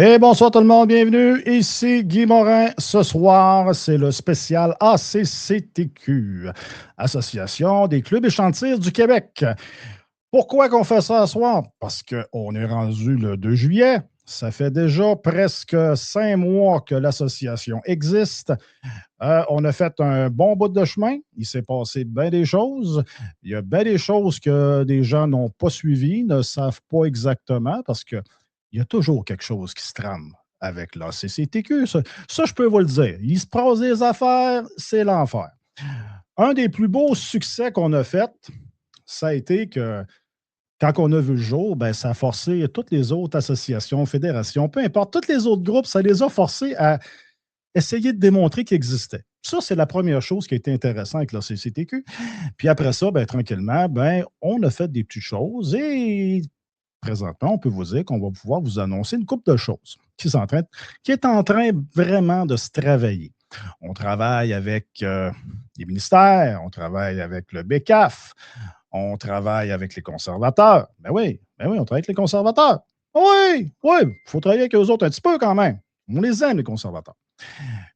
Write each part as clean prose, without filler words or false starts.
Et bonsoir tout le monde, bienvenue. Ici Guy Morin. Ce soir, c'est le spécial ACCTQ, Association des clubs et chantiers du Québec. Pourquoi qu'on fait ça ce soir? Parce qu'on est rendu le 2 juillet. Ça fait déjà presque 5 mois que l'association existe. On a fait un bon bout de chemin. Il s'est passé bien des choses. Il y a bien des choses que des gens n'ont pas suivies, ne savent pas exactement parce qu'il y a toujours quelque chose qui se trame avec la CCTQ. Ça, je peux vous le dire. Il se passe des affaires, c'est l'enfer. Un des plus beaux succès qu'on a fait, ça a été que quand on a vu le jour, ben, ça a forcé toutes les autres associations, fédérations, peu importe, tous les autres groupes, ça les a forcés à essayer de démontrer qu'il existait. Ça, c'est la première chose qui a été intéressante avec la CCTQ. Puis après ça, ben, tranquillement, ben, on a fait des petites choses et présentement, on peut vous dire qu'on va pouvoir vous annoncer une couple de choses qui est en train vraiment de se travailler. On travaille avec les ministères, on travaille avec le BECAF, on travaille avec les conservateurs. Ben oui, on travaille avec les conservateurs. Oui, oui, il faut travailler avec eux autres un petit peu quand même. On les aime, les conservateurs.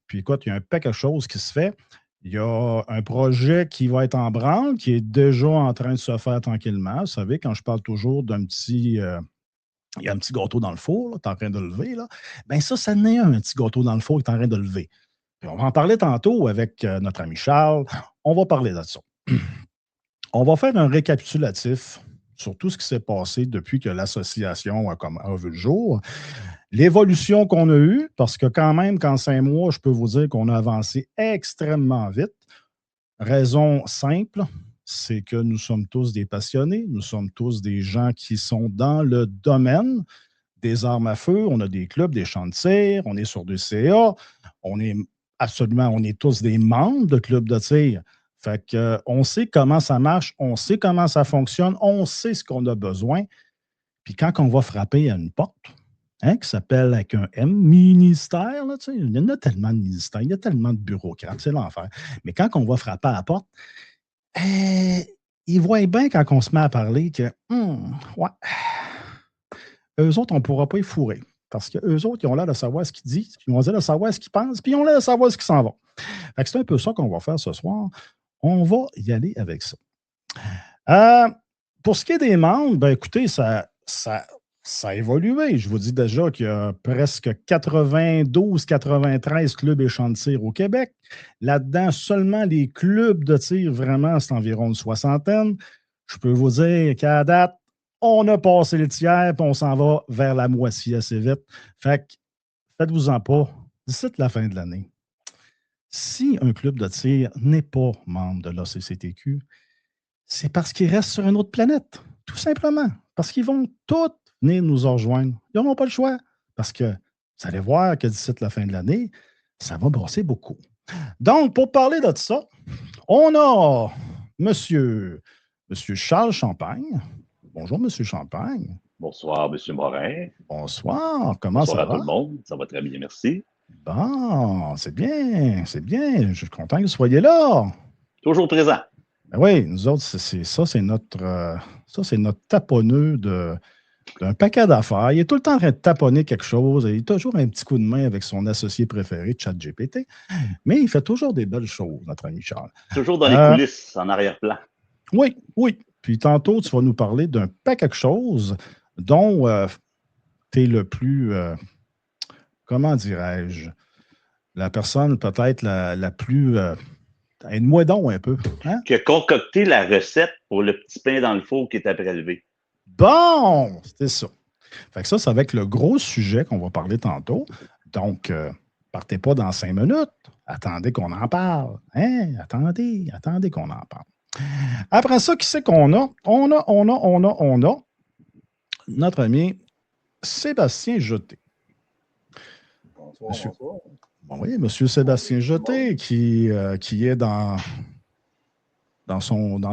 Puis écoute, il y a un paquet de choses qui se fait. Il y a un projet qui va être en branle, qui est déjà en train de se faire tranquillement. Vous savez, quand je parle toujours d'un petit, il y a un petit gâteau dans le four, tu es en train de le lever, là. Bien ça n'est un petit gâteau dans le four qui est en train de le lever. Puis on va en parler tantôt avec notre ami Charles. On va parler de ça. On va faire un récapitulatif sur tout ce qui s'est passé depuis que l'association a vu le jour. L'évolution qu'on a eue, parce que quand même, qu'en 5 mois, je peux vous dire qu'on a avancé extrêmement vite. Raison simple, c'est que nous sommes tous des passionnés, nous sommes tous des gens qui sont dans le domaine des armes à feu, on a des clubs, des champs de tir, on est sur du CA, on est on est tous des membres de clubs de tir. Fait que, on sait comment ça marche, on sait comment ça fonctionne, on sait ce qu'on a besoin. Puis quand on va frapper à une porte, hein, qui s'appelle avec un M, ministère, là, il y en a tellement de ministères, il y a tellement de bureaucrates, c'est l'enfer. Mais quand on va frapper à la porte, eh, ils voient bien quand on se met à parler que, ouais, eux autres, on ne pourra pas y fourrer. Parce qu'eux autres, ils ont l'air de savoir ce qu'ils disent, ils ont l'air de savoir ce qu'ils pensent, puis ils ont l'air de savoir ce qu'ils s'en vont. Fait que c'est un peu ça qu'on va faire ce soir. On va y aller avec ça. Euh, pour ce qui est des membres, ben écoutez, ça a évolué. Je vous dis déjà qu'il y a presque 92-93 clubs et champs de tir au Québec. Là-dedans, seulement les clubs de tir, vraiment, c'est environ une soixantaine. Je peux vous dire qu'à date, on a passé le tiers, puis on s'en va vers la moitié assez vite. Fait que, faites-vous-en pas, d'ici la fin de l'année. Si un club de tir n'est pas membre de l'ACCTQ, c'est parce qu'ils restent sur une autre planète, tout simplement. Parce qu'ils vont tous venir nous rejoindre. Ils n'auront pas le choix. Parce que vous allez voir que d'ici la fin de l'année, ça va brosser beaucoup. Donc, pour parler de ça, on a Monsieur Charles Champagne. Bonjour, Monsieur Champagne. Bonsoir, M. Morin. Bonsoir, comment Bonsoir ça à va? tout le monde. Ça va très bien, merci. Bon, c'est bien, c'est bien. Je suis content que vous soyez là. Toujours présent. Ben oui, nous autres, ça, c'est notre taponneux d'un paquet d'affaires. Il est tout le temps en train de taponner quelque chose. Il a toujours un petit coup de main avec son associé préféré, ChatGPT. Mais il fait toujours des belles choses, notre ami Charles. Toujours dans les coulisses, en arrière-plan. Oui, oui. Puis tantôt, tu vas nous parler d'un paquet de choses dont tu es le plus, comment dirais-je, la personne peut-être la plus... aide-moi donc un peu. Hein? Qui a concocté la recette pour le petit pain dans le four qui est à prélever. Bon, c'était ça. Fait que ça va être le gros sujet qu'on va parler tantôt. Donc, partez pas dans 5 minutes. Attendez qu'on en parle. Hein? Attendez qu'on en parle. Après ça, qui c'est qu'on a? On a notre ami Sébastien Jeté. Bonsoir, bonsoir. Bon, oui, Monsieur Sébastien Jeté, qui est dans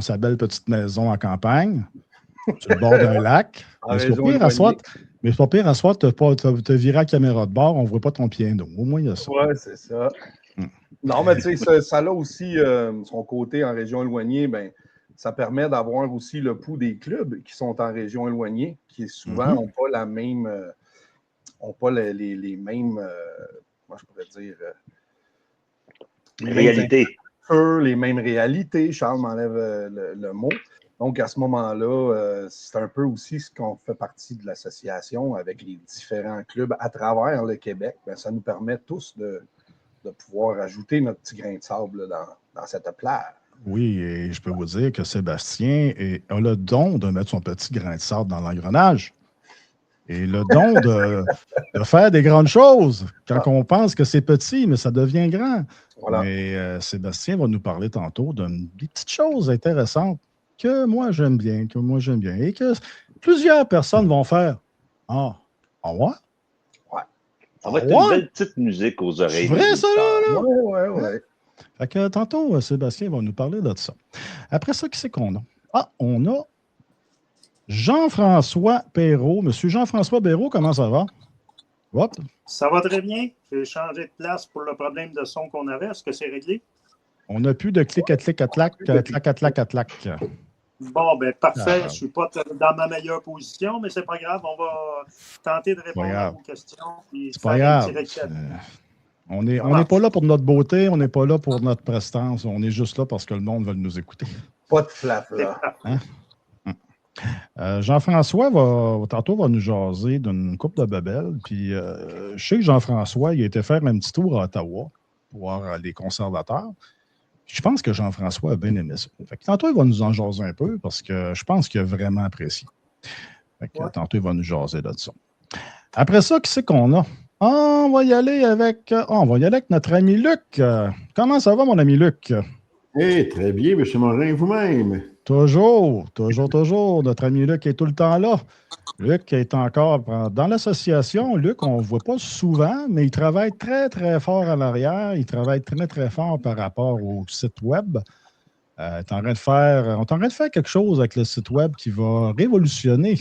sa belle petite maison en campagne, sur le bord d'un lac. Mais c'est pas pire, à soir, tu as viré la caméra de bord, on ne voit pas ton pied d'eau. Au moins, il y a ça. Oui, c'est ça. Non, mais tu sais, ça a aussi son côté en région éloignée, ben, ça permet d'avoir aussi le pouls des clubs qui sont en région éloignée, qui souvent n'ont pas la même n'ont pas les mêmes, comment je pourrais dire, réalité. Les mêmes réalités. Charles m'enlève le mot. Donc, à ce moment-là, c'est un peu aussi ce qu'on fait partie de l'association avec les différents clubs à travers le Québec. Bien, ça nous permet tous de pouvoir ajouter notre petit grain de sable dans cette plage. Oui, et je peux vous dire que Sébastien a le don de mettre son petit grain de sable dans l'engrenage. Et le don de faire des grandes choses. Quand on pense que c'est petit, mais ça devient grand. Voilà. Mais Sébastien va nous parler tantôt des petites choses intéressantes que moi j'aime bien, et que plusieurs personnes vont faire. Ah ouais? Ouais. Ça va être une belle petite musique aux oreilles. C'est vrai, ça, là? Ouais. Fait que tantôt, Sébastien va nous parler de ça. Après ça, qui c'est qu'on a? Ah, on a Jean-François Perrault. Monsieur Jean-François Perrault, comment ça va? Hop. Ça va très bien. J'ai changé de place pour le problème de son qu'on avait. Est-ce que c'est réglé? On n'a plus de clic-à-clac, clac-à-clac. Bon, ben parfait. Je ne suis pas dans ma meilleure position, mais c'est pas grave. On va tenter de répondre à vos questions. C'est pas grave. On n'est pas là pour notre beauté, on n'est pas là pour notre prestance. On est juste là parce que le monde veut nous écouter. Pas de flap, là. Hein? Jean-François tantôt va nous jaser d'une coupe de babelle. Puis je sais que Jean-François, il a été faire un petit tour à Ottawa pour voir les conservateurs. Je pense que Jean-François a bien aimé ça. Fait que tantôt, il va nous en jaser un peu parce que je pense qu'il a vraiment apprécié. Fait que tantôt, il va nous jaser de ça. Après ça, qui c'est qu'on a? On va y aller avec notre ami Luc. Comment ça va, mon ami Luc? Très bien, M. Morin, vous-même. Toujours. Notre ami Luc est tout le temps là. Luc est encore dans l'association. Luc, on ne le voit pas souvent, mais il travaille très, très fort à l'arrière. Il travaille très, très fort par rapport au site web. On est en train de faire quelque chose avec le site web qui va révolutionner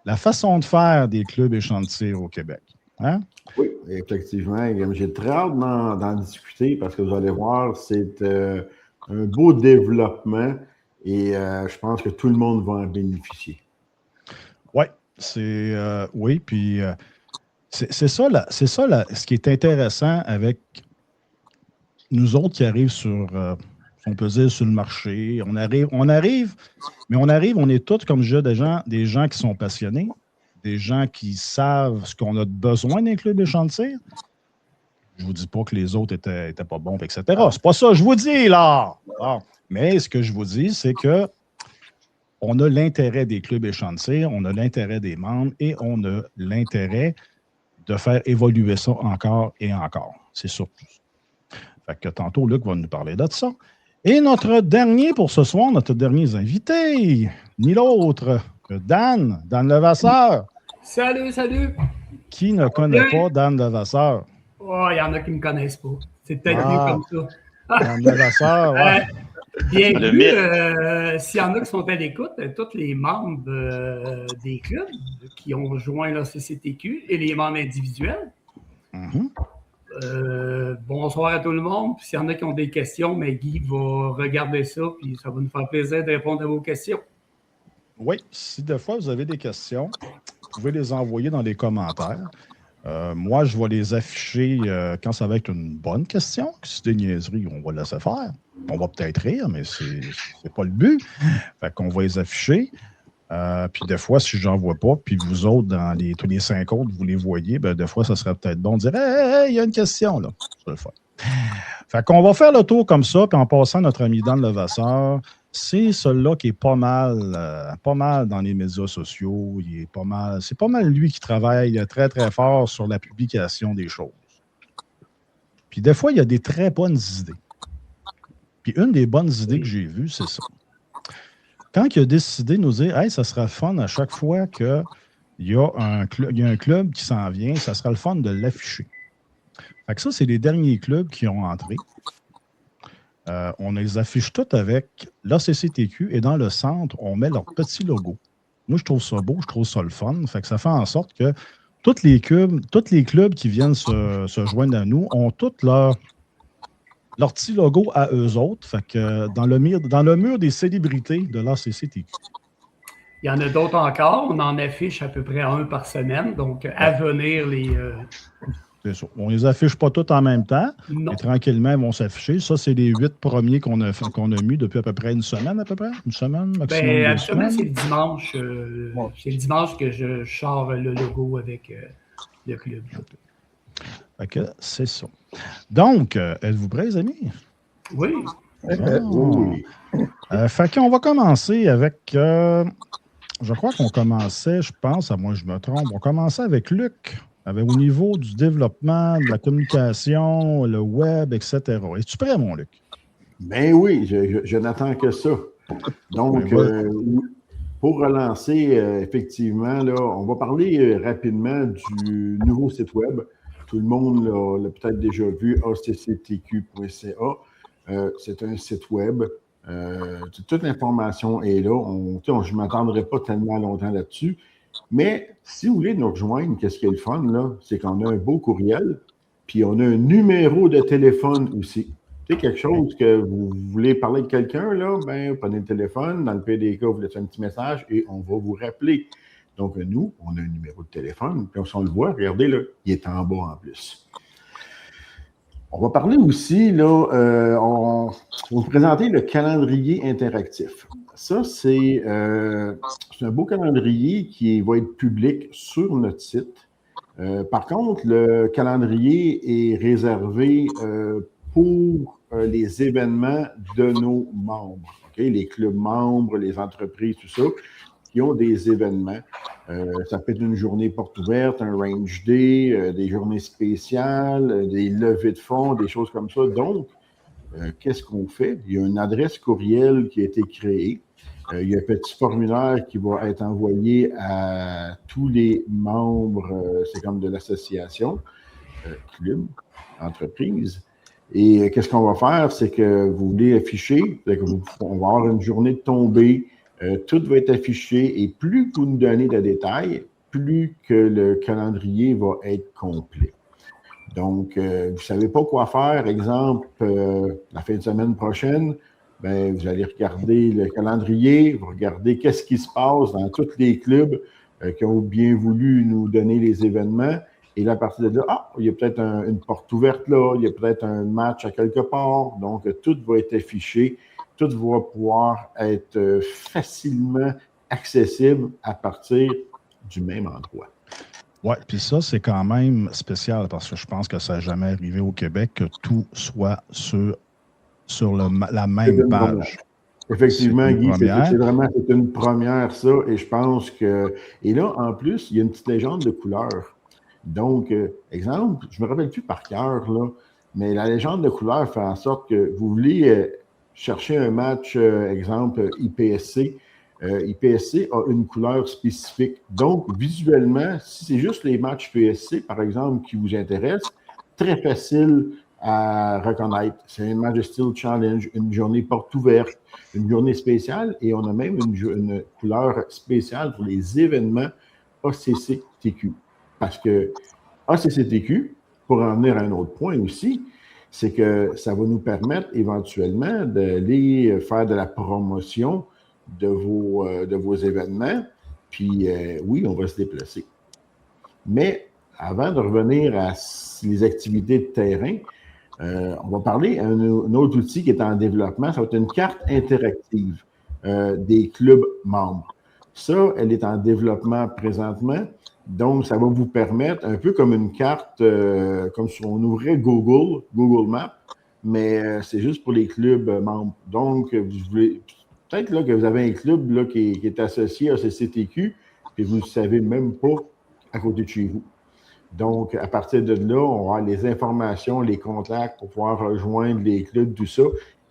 la façon de faire des clubs et champs de tir au Québec. Hein? Oui, effectivement. J'ai très hâte d'en discuter parce que vous allez voir, c'est un beau développement et je pense que tout le monde va en bénéficier. Oui, puis c'est ça, ce qui est intéressant avec nous autres qui arrivent sur, on peut dire, sur le marché. On arrive, on est tous, comme je dis, des gens qui sont passionnés, des gens qui savent ce qu'on a besoin d'un club et champs de tir. Je ne vous dis pas que les autres étaient pas bons, etc. C'est pas ça que je vous dis, là! Bon. Mais ce que je vous dis, c'est que on a l'intérêt des clubs et champs de tir, on a l'intérêt des membres et on a l'intérêt de faire évoluer ça encore et encore. C'est surtout ça. Fait que tantôt, Luc va nous parler de ça. Et notre dernier pour ce soir, notre dernier invité, ni l'autre que Dan Levasseur. Salut! Qui ne connaît pas Dan Levasseur? Oh, il y en a qui ne me connaissent pas. C'est peut-être mieux comme ça. Dan Levasseur, ouais. Bienvenue, s'il y en a qui sont à l'écoute, tous les membres des clubs qui ont joint la CCTQ et les membres individuels. Bonsoir à tout le monde. S'il y en a qui ont des questions, mais Guy va regarder ça, puis ça va nous faire plaisir de répondre à vos questions. Oui, si des fois vous avez des questions, vous pouvez les envoyer dans les commentaires. Moi, je vais les afficher quand ça va être une bonne question. Si c'est des niaiseries, on va laisser faire. On va peut-être rire, mais c'est pas le but. Fait qu'on va les afficher. Puis des fois, si je n'en vois pas, puis vous autres, tous les 5 autres, vous les voyez, ben des fois, ça serait peut-être bon de dire « Hey, il y a une question, là. » C'est le fun. Fait qu'on va faire le tour comme ça, puis en passant notre ami Dan Levasseur, c'est celui-là qui est pas mal dans les médias sociaux. C'est pas mal lui qui travaille très, très fort sur la publication des choses. Puis des fois, il y a des très bonnes idées. Puis une des bonnes idées que j'ai vues, c'est ça. Quand il a décidé de nous dire « Hey, ça sera fun à chaque fois qu'il y a un club qui s'en vient, ça sera le fun de l'afficher. » Fait que ça, c'est les derniers clubs qui ont entré. On les affiche tous avec l'ACCTQ et dans le centre, on met leur petit logo. Moi, je trouve ça beau, je trouve ça le fun. Fait que ça fait en sorte que tous les clubs qui viennent se joindre à nous ont tous leur petit logo à eux autres. Fait que dans le mur des célébrités de l'ACCTQ. Il y en a d'autres encore. On en affiche à peu près un par semaine. Donc, à venir, C'est ça. On ne les affiche pas tous en même temps. Non. Et tranquillement, ils vont s'afficher. Ça, c'est les 8 premiers qu'on a mis depuis à peu près une semaine, à peu près. Une semaine, maximum. Ben, 2 absolument, semaines. c'est le dimanche. C'est le dimanche que je sors le logo avec le club. Fait que c'est ça. Donc, êtes-vous prêts, les amis? Oui. Oui. Fait qu'on va commencer avec... je crois qu'on commençait, je pense, à moi je me trompe, on commençait avec Luc, au niveau du développement, de la communication, le web, etc. Es-tu prêt, mon Luc? Ben oui, je n'attends que ça. Donc, pour relancer, effectivement, là, on va parler rapidement du nouveau site web. Tout le monde l'a peut-être déjà vu, acctq.ca. C'est un site web. Toute l'information est là. Je ne m'attendrai pas tellement longtemps là-dessus. Mais si vous voulez nous rejoindre, qu'est-ce qui est le fun, là? C'est qu'on a un beau courriel, puis on a un numéro de téléphone aussi. C'est quelque chose que vous voulez parler de quelqu'un, là, ben, prenez le téléphone, dans le PDK, vous laissez un petit message et on va vous rappeler. Donc, nous, on a un numéro de téléphone, puis on le voit, regardez, là, il est en bas en plus. On va parler aussi, là, on va vous présenter le calendrier interactif. Ça, c'est un beau calendrier qui va être public sur notre site. Par contre, le calendrier est réservé pour les événements de nos membres, okay? Les clubs membres, les entreprises, tout ça, qui ont des événements. Ça peut être une journée porte ouverte, un range day, des journées spéciales, des levées de fonds, des choses comme ça. Donc, qu'est-ce qu'on fait? Il y a une adresse courriel qui a été créée. Il y a un petit formulaire qui va être envoyé à tous les membres, c'est comme de l'association, club, entreprise. Et qu'est-ce qu'on va faire? C'est que vous voulez afficher, on va avoir une journée de tombée, tout va être affiché et plus vous nous donnez de détails, plus que le calendrier va être complet. Donc, vous ne savez pas quoi faire. Exemple, la fin de semaine prochaine, ben, vous allez regarder le calendrier, vous regardez qu'est-ce qui se passe dans tous les clubs qui ont bien voulu nous donner les événements. Et là, à partir de là, il y a peut-être une porte ouverte là, il y a peut-être un match à quelque part. Donc, tout va être affiché. Tout va pouvoir être facilement accessible à partir du même endroit. Oui, puis ça, c'est quand même spécial parce que je pense que ça n'a jamais arrivé au Québec que tout soit sur la même page. Effectivement, Guy, c'est une première, ça, et je pense que... Et là, en plus, il y a une petite légende de couleur. Donc, exemple, je ne me rappelle plus par cœur, là, mais la légende de couleur fait en sorte que vous voulez chercher un match, exemple, IPSC. IPSC a une couleur spécifique. Donc, visuellement, si c'est juste les matchs PSC, par exemple, qui vous intéressent, très facile à reconnaître. C'est un match de style challenge, une journée porte ouverte, une journée spéciale, et on a même une couleur spéciale pour les événements ACCTQ. Parce que ACCTQ, pour en venir à un autre point aussi, c'est que ça va nous permettre éventuellement d'aller faire de la promotion de vos événements. Puis oui, on va se déplacer. Mais avant de revenir à les activités de terrain, on va parler d'un autre outil qui est en développement. Ça va être une carte interactive des clubs membres. Ça, elle est en développement présentement. Donc, ça va vous permettre, un peu comme une carte, comme si on ouvrait Google Maps, mais c'est juste pour les clubs membres. Donc, vous voulez... Peut-être là, que vous avez un club là, qui est associé à CCTQ et vous ne savez même pas à côté de chez vous. Donc, à partir de là, on va avoir les informations, les contacts pour pouvoir rejoindre les clubs, tout ça.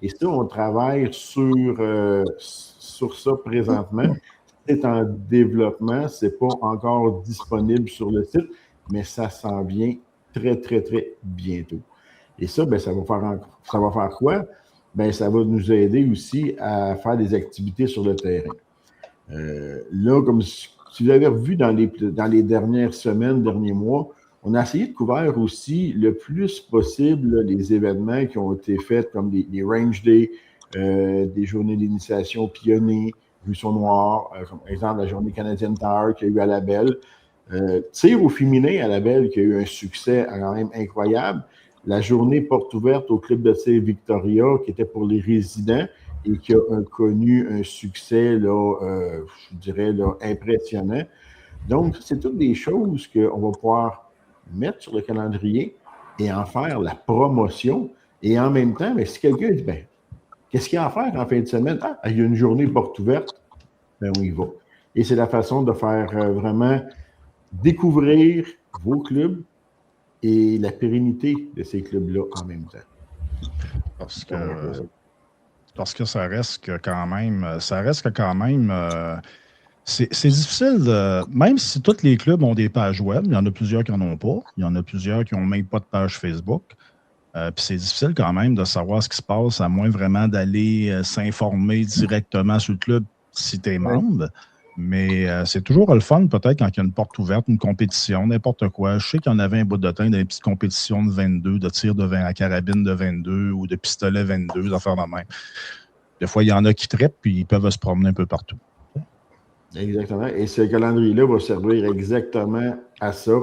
Et ça, on travaille sur ça présentement. C'est en développement, ce n'est pas encore disponible sur le site, mais ça s'en vient très, très, très bientôt. Et ça, bien, ça va faire quoi? Bien, ça va nous aider aussi à faire des activités sur le terrain. Là, comme si vous avez vu dans les dernières semaines, derniers mois, on a essayé de couvrir aussi le plus possible les événements qui ont été faits, comme les range days, des journées d'initiation pionniers, Buisson Noir, comme exemple la journée canadienne Tower qu'il y a eu à Labelle. Tir au féminin à Labelle qui a eu un succès quand même incroyable. La journée porte ouverte au club de tir Victoria qui était pour les résidents et qui a connu un succès, là, je dirais, là, impressionnant. Donc, c'est toutes des choses qu'on va pouvoir mettre sur le calendrier et en faire la promotion. Et en même temps, bien, si quelqu'un dit, ben, qu'est-ce qu'il y a à faire en fin de semaine? Ah, il y a une journée porte ouverte, ben on y va. Et c'est la façon de faire vraiment découvrir vos clubs et la pérennité de ces clubs-là en même temps. Parce que ça reste que quand même, c'est difficile même si tous les clubs ont des pages web, il y en a plusieurs qui n'en ont pas, il y en a plusieurs qui n'ont même pas de page Facebook. Puis c'est difficile quand même de savoir ce qui se passe, à moins vraiment d'aller s'informer directement sur le club si tu es membre. Mais c'est toujours le fun, peut-être, quand il y a une porte ouverte, une compétition, n'importe quoi. Je sais qu'il y en avait un bout de temps dans les petites compétitions de 22, de tir de 20 à carabine de 22 ou de pistolet 22, des affaires de même. Des fois, il y en a qui trippent puis ils peuvent se promener un peu partout. Exactement. Et ce calendrier-là va servir exactement à ça.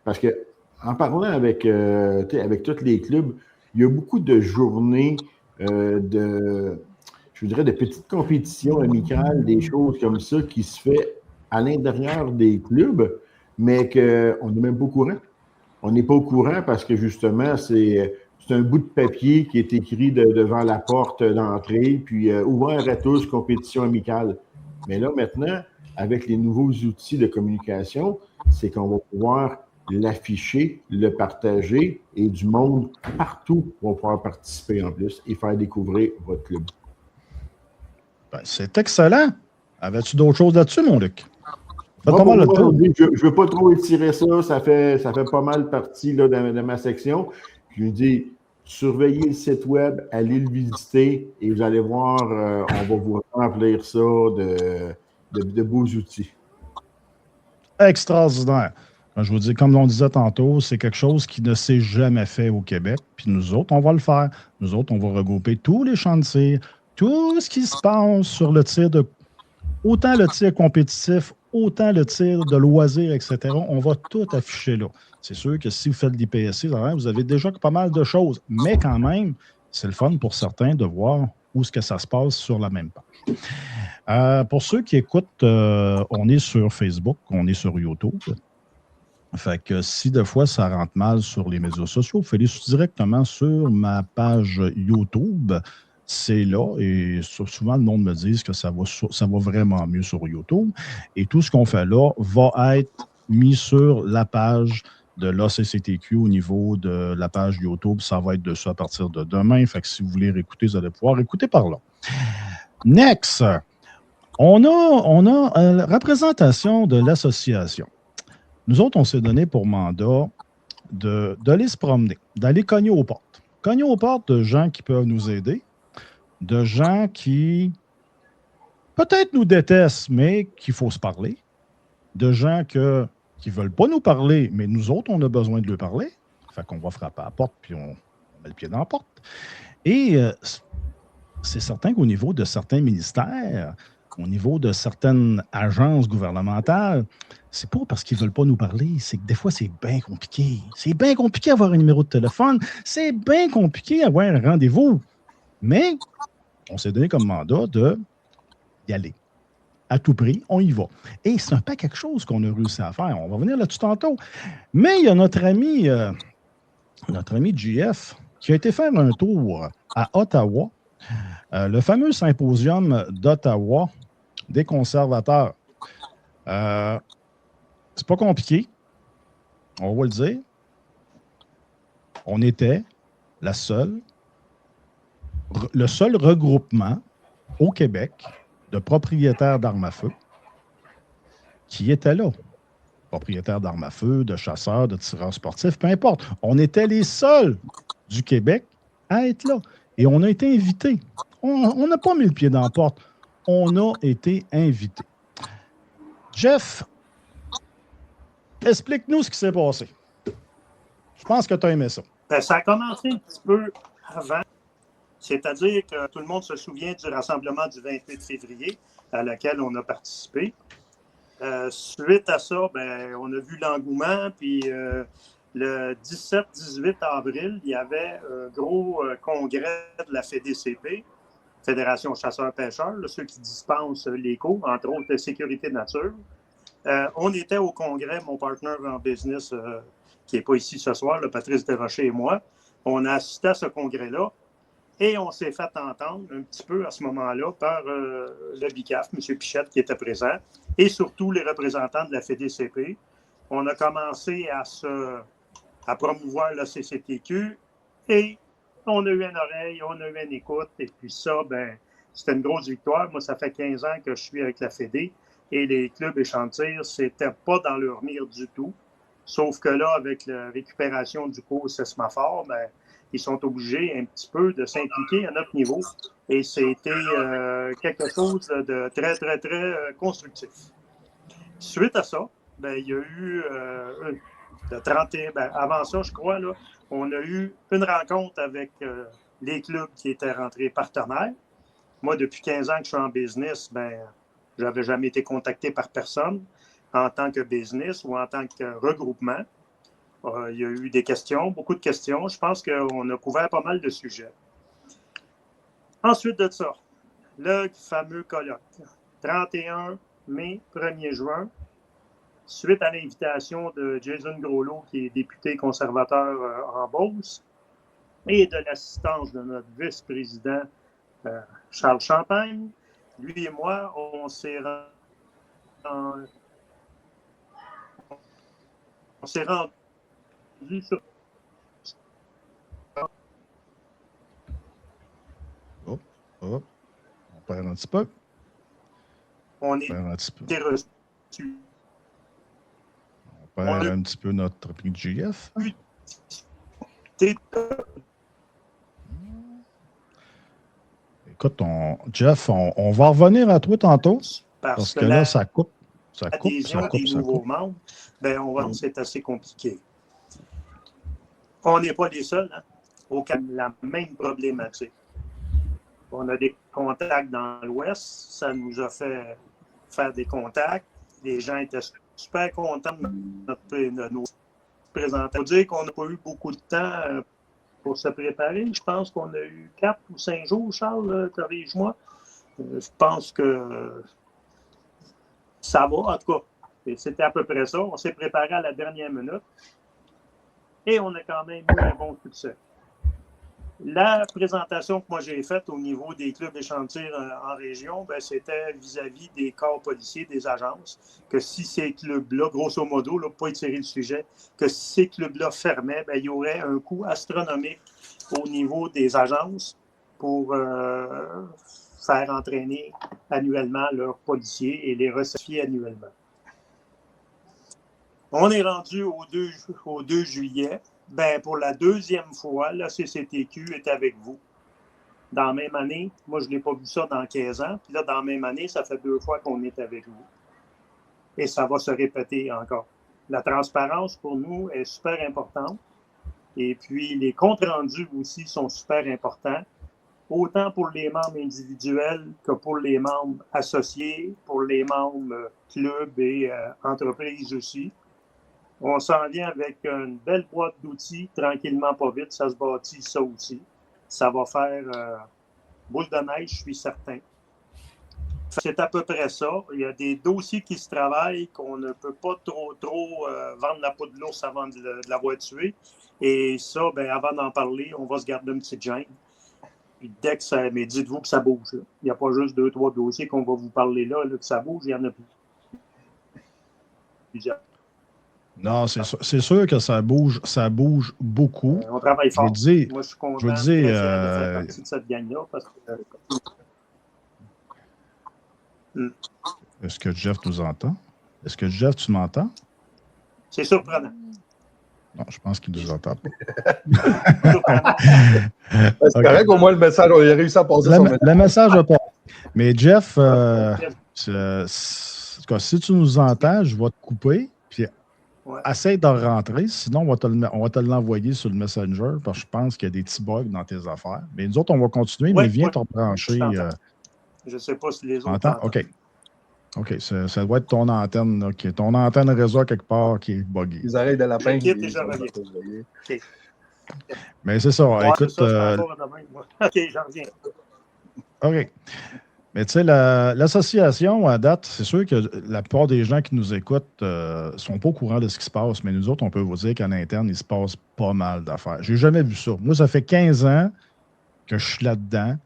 Parce que en parlant avec tous les clubs, il y a beaucoup de journées je dirais, de petites compétitions amicales, des choses comme ça qui se fait à l'intérieur des clubs, mais qu'on n'est même pas au courant. On n'est pas au courant parce que justement, c'est un bout de papier qui est écrit devant la porte d'entrée, puis ouvert à tous, compétition amicale. Mais là, maintenant, avec les nouveaux outils de communication, c'est qu'on va pouvoir l'afficher, le partager, et du monde partout va pouvoir participer en plus et faire découvrir votre club. Ben, c'est excellent. Avais-tu d'autres choses là-dessus, mon Luc? Je ne veux pas trop étirer ça. Ça fait pas mal partie là, de ma section. Je lui dis, surveillez le site web, allez le visiter et vous allez voir, on va vous remplir ça de beaux outils. Extraordinaire. Je vous dis, comme on disait tantôt, c'est quelque chose qui ne s'est jamais fait au Québec. Puis nous autres, on va le faire. Nous autres, on va regrouper tous les champs de tir, tout ce qui se passe sur le tir autant le tir compétitif, autant le tir de loisir, etc. On va tout afficher là. C'est sûr que si vous faites de l'IPSC, vous avez déjà pas mal de choses. Mais quand même, c'est le fun pour certains de voir où est-ce que ça se passe sur la même page. Pour ceux qui écoutent, on est sur Facebook, on est sur YouTube. Fait que si des fois ça rentre mal sur les médias sociaux, vous faites directement sur ma page YouTube. C'est là, et souvent le monde me dit que ça va vraiment mieux sur YouTube. Et tout ce qu'on fait là va être mis sur la page de l'ACCTQ au niveau de la page YouTube. Ça va être dessus à partir de demain. Fait que si vous voulez réécouter, vous allez pouvoir écouter par là. Next, on a la représentation de l'association. Nous autres, on s'est donné pour mandat d'aller se promener, d'aller cogner aux portes. Cogner aux portes de gens qui peuvent nous aider, de gens qui peut-être nous détestent, mais qu'il faut se parler, de gens qui ne veulent pas nous parler, mais nous autres, on a besoin de leur parler. Fait qu'on va frapper à la porte, puis on met le pied dans la porte. Et c'est certain qu'au niveau de certains ministères, au niveau de certaines agences gouvernementales, c'est pas parce qu'ils ne veulent pas nous parler, c'est que des fois, c'est bien compliqué. C'est bien compliqué d'avoir un numéro de téléphone. C'est bien compliqué d'avoir un rendez-vous. Mais on s'est donné comme mandat d'y aller. À tout prix, on y va. Et c'est un peu quelque chose qu'on a réussi à faire. On va venir là-dessus tantôt. Mais il y a notre ami JF qui a été faire un tour à Ottawa, le fameux symposium d'Ottawa des conservateurs. C'est pas compliqué. On va le dire. On était le seul regroupement au Québec de propriétaires d'armes à feu qui étaient là. Propriétaires d'armes à feu, de chasseurs, de tireurs sportifs, peu importe. On était les seuls du Québec à être là. Et on a été invités. On n'a pas mis le pied dans la porte. On a été invités. Jeff, explique-nous ce qui s'est passé. Je pense que tu as aimé ça. Ben, ça a commencé un petit peu avant. C'est-à-dire que tout le monde se souvient du rassemblement du 28 février à laquelle on a participé. Suite à ça, ben, on a vu l'engouement, puis le 17-18 avril, il y avait un gros congrès de la FDCP, Fédération Chasseurs-Pêcheurs, ceux qui dispensent les cours, entre autres de sécurité nature. On était au congrès, mon partenaire en business, qui n'est pas ici ce soir, Patrice Desrochers et moi. On a assisté à ce congrès-là et on s'est fait entendre un petit peu à ce moment-là par le BICAF, M. Pichette, qui était présent, et surtout les représentants de la FDCP. On a commencé à promouvoir la CCTQ et on a eu une oreille, on a eu une écoute, et puis ça, ben, c'était une grosse victoire. Moi, ça fait 15 ans que je suis avec la Fédé, et les clubs échantillers, c'était pas dans leur mire du tout. Sauf que là, avec la récupération du cours SESMAFOR, ben, ils sont obligés un petit peu de s'impliquer à notre niveau, et c'était quelque chose de très, très, très constructif. Suite à ça, ben, il y a eu le 31, ben, avant ça, je crois, là, on a eu une rencontre avec les clubs qui étaient rentrés partenaires. Moi, depuis 15 ans que je suis en business, ben, je n'avais jamais été contacté par personne en tant que business ou en tant que regroupement. Il y a eu des questions, beaucoup de questions. Je pense qu'on a couvert pas mal de sujets. Ensuite de ça, le fameux colloque. 31 mai, 1er juin, suite à l'invitation de Jason Groslot, qui est député conservateur en Beauce, et de l'assistance de notre vice-président Charles Champagne, lui et moi, on s'est rendu sur... On perd un petit peu. On est reçu. On perd un petit peu notre prix de GF. Écoute, Jeff, on va revenir à toi tantôt, parce que là, ça coupe. Ça coupe, ça coupe, ça coupe. Membres, ben, c'est assez compliqué. On n'est pas les seuls, hein, au Canada, la même problématique. On a des contacts dans l'Ouest, ça nous a fait faire des contacts. Les gens étaient super contents de nos présentations. Il faut dire qu'on n'a pas eu beaucoup de temps pour se préparer. Je pense qu'on a eu 4 ou 5 jours, Charles, corrige-moi. Je pense que ça va, en tout cas. C'était à peu près ça. On s'est préparé à la dernière minute et on a quand même eu un bon succès. La présentation que moi j'ai faite au niveau des clubs échantillers en région, ben, c'était vis-à-vis des corps policiers, des agences, que si ces clubs-là, grosso modo, là, pas étirer le sujet, que si ces clubs-là fermaient, ben, il y aurait un coût astronomique au niveau des agences pour faire entraîner annuellement leurs policiers et les recertifier annuellement. On est rendu au 2 juillet. Ben, pour la deuxième fois, la CCTQ est avec vous. Dans la même année, moi, je n'ai pas vu ça dans 15 ans. Puis là, dans la même année, ça fait 2 fois qu'on est avec vous. Et ça va se répéter encore. La transparence, pour nous, est super importante. Et puis, les comptes rendus aussi sont super importants, autant pour les membres individuels que pour les membres associés, pour les membres clubs et entreprises aussi. On s'en vient avec une belle boîte d'outils, tranquillement, pas vite, ça se bâtit, ça aussi. Ça va faire boule de neige, je suis certain. C'est à peu près ça. Il y a des dossiers qui se travaillent, qu'on ne peut pas trop vendre la peau de l'ours avant de l'avoir tué. Et ça, ben, avant d'en parler, on va se garder une petite gêne. Puis dès que ça... Mais dites-vous que ça bouge. Là. Il n'y a pas juste 2-3 dossiers qu'on va vous parler là, que ça bouge, il y en a plusieurs. Non, c'est sûr que ça bouge beaucoup. On travaille fort. Moi, je suis content de faire partie de cette gang-là parce que... Est-ce que Jeff nous entend? Est-ce que Jeff, tu m'entends? C'est surprenant. Non, je pense qu'il nous entend pas. C'est correct, au moins le message, on a réussi à passer son message. Le message a pas. Mais Jeff, si tu nous entends, je vais te couper. Puis essaie de rentrer, sinon on va te l'envoyer sur le Messenger, parce que je pense qu'il y a des petits bugs dans tes affaires. Mais nous autres, on va continuer, mais viens te rebrancher. Je ne sais pas si les autres entends. OK, ça doit être ton antenne, là, ton antenne réseau quelque part qui est buggée. Les oreilles de lapin. OK. Mais c'est ça, écoute... OK, j'en reviens. OK. Mais tu sais, l'association, à date, c'est sûr que la plupart des gens qui nous écoutent ne sont pas au courant de ce qui se passe, mais nous autres, on peut vous dire qu'en interne, il se passe pas mal d'affaires. J'ai jamais vu ça. Moi, ça fait 15 ans que je suis là-dedans.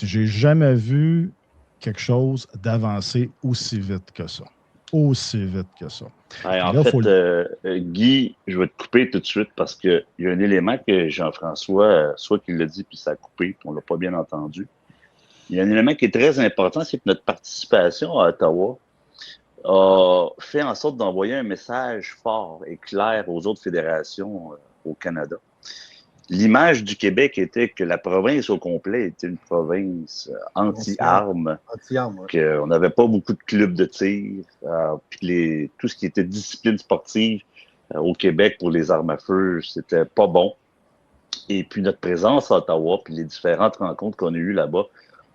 J'ai jamais vu quelque chose d'avancer aussi vite que ça. Aussi vite que ça. Ouais, en fait, Guy, je vais te couper tout de suite parce qu'il y a un élément que Jean-François, soit qu'il l'a dit puis ça a coupé, puis on ne l'a pas bien entendu. Il y a un élément qui est très important, c'est que notre participation à Ottawa a fait en sorte d'envoyer un message fort et clair aux autres fédérations au Canada. L'image du Québec était que la province au complet était une province anti-armes, qu'on n'avait pas beaucoup de clubs de tir, puis tout ce qui était discipline sportive au Québec pour les armes à feu, c'était pas bon. Et puis notre présence à Ottawa, puis les différentes rencontres qu'on a eues là-bas,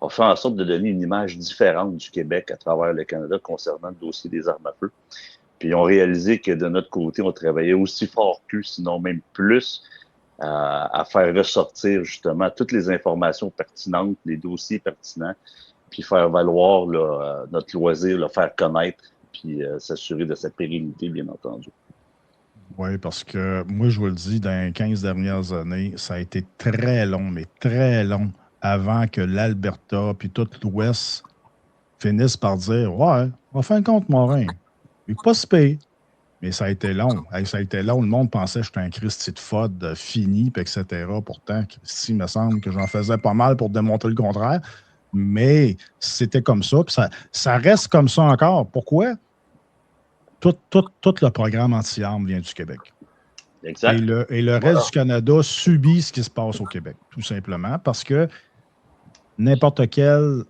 a fait en sorte de donner une image différente du Québec à travers le Canada concernant le dossier des armes à feu. Puis on réalisé que de notre côté, on travaillait aussi fort qu'eux, sinon même plus, à faire ressortir justement toutes les informations pertinentes, les dossiers pertinents, puis faire valoir là, notre loisir, le faire connaître, puis s'assurer de sa pérennité, bien entendu. Oui, parce que moi, je vous le dis, dans les 15 dernières années, ça a été très long, mais très long, avant que l'Alberta puis tout l'Ouest finissent par dire « Ouais, en fin de compte, Morin, il n'est pas si pire. » Mais ça a été long. Ça a été long. Le monde pensait que j'étais un Christy de FOD fini, puis etc. Pourtant, Christy, il me semble que j'en faisais pas mal pour démontrer le contraire. Mais c'était comme ça. Puis ça reste comme ça encore. Pourquoi? Tout le programme anti-armes vient du Québec. Exact. Et le reste du Canada subit ce qui se passe au Québec, tout simplement, parce que n'importe quel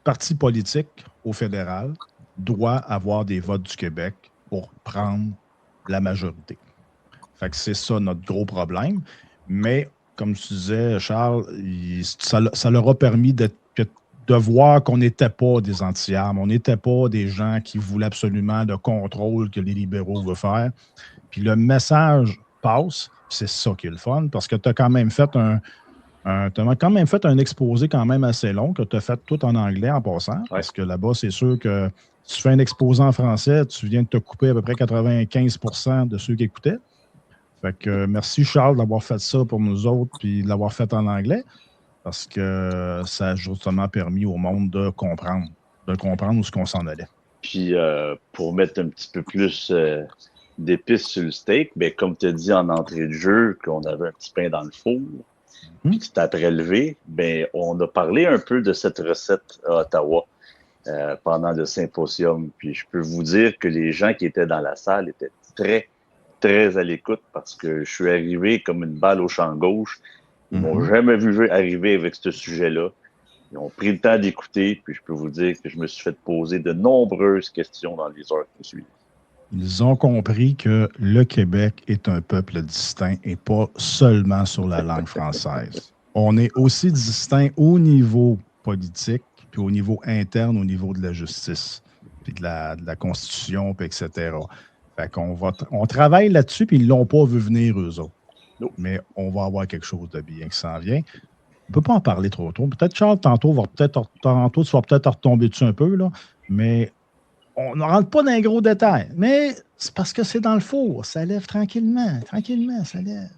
parti politique au fédéral doit avoir des votes du Québec pour prendre la majorité. Fait que c'est ça notre gros problème. Mais, comme tu disais, Charles, ça leur a permis de voir qu'on n'était pas des anti-armes, on n'était pas des gens qui voulaient absolument le contrôle que les libéraux veulent faire. Puis le message passe, c'est ça qui est le fun, parce que tu as quand même fait un exposé quand même assez long, que tu as fait tout en anglais en passant, parce que là-bas, c'est sûr que si tu fais un exposé en français, tu viens de te couper à peu près 95% de ceux qui écoutaient. Fait que merci Charles d'avoir fait ça pour nous autres, puis de l'avoir fait en anglais, parce que ça a justement permis au monde de comprendre où est-ce qu'on s'en allait. Puis pour mettre un petit peu plus d'épices sur le steak, bien, comme tu as dit en entrée de jeu, qu'on avait un petit pain dans le four, puis tu t'as prélevé, bien, on a parlé un peu de cette recette à Ottawa pendant le symposium. Puis je peux vous dire que les gens qui étaient dans la salle étaient très, très à l'écoute parce que je suis arrivé comme une balle au champ gauche. Ils m'ont jamais vu arriver avec ce sujet-là. Ils ont pris le temps d'écouter, puis je peux vous dire que je me suis fait poser de nombreuses questions dans les heures qui suivent. Ils ont compris que le Québec est un peuple distinct et pas seulement sur la langue française. On est aussi distinct au niveau politique, puis au niveau interne, au niveau de la justice, puis de la Constitution, puis etc. Fait on travaille là-dessus, puis ils ne l'ont pas vu venir, eux autres. Non. Mais on va avoir quelque chose de bien qui s'en vient. On ne peut pas en parler trop tôt. Peut-être, Charles, tantôt, tu vas peut-être retomber dessus un peu, là, mais on ne rentre pas dans les gros détails. Mais c'est parce que c'est dans le four. Ça lève tranquillement. Tranquillement, ça lève.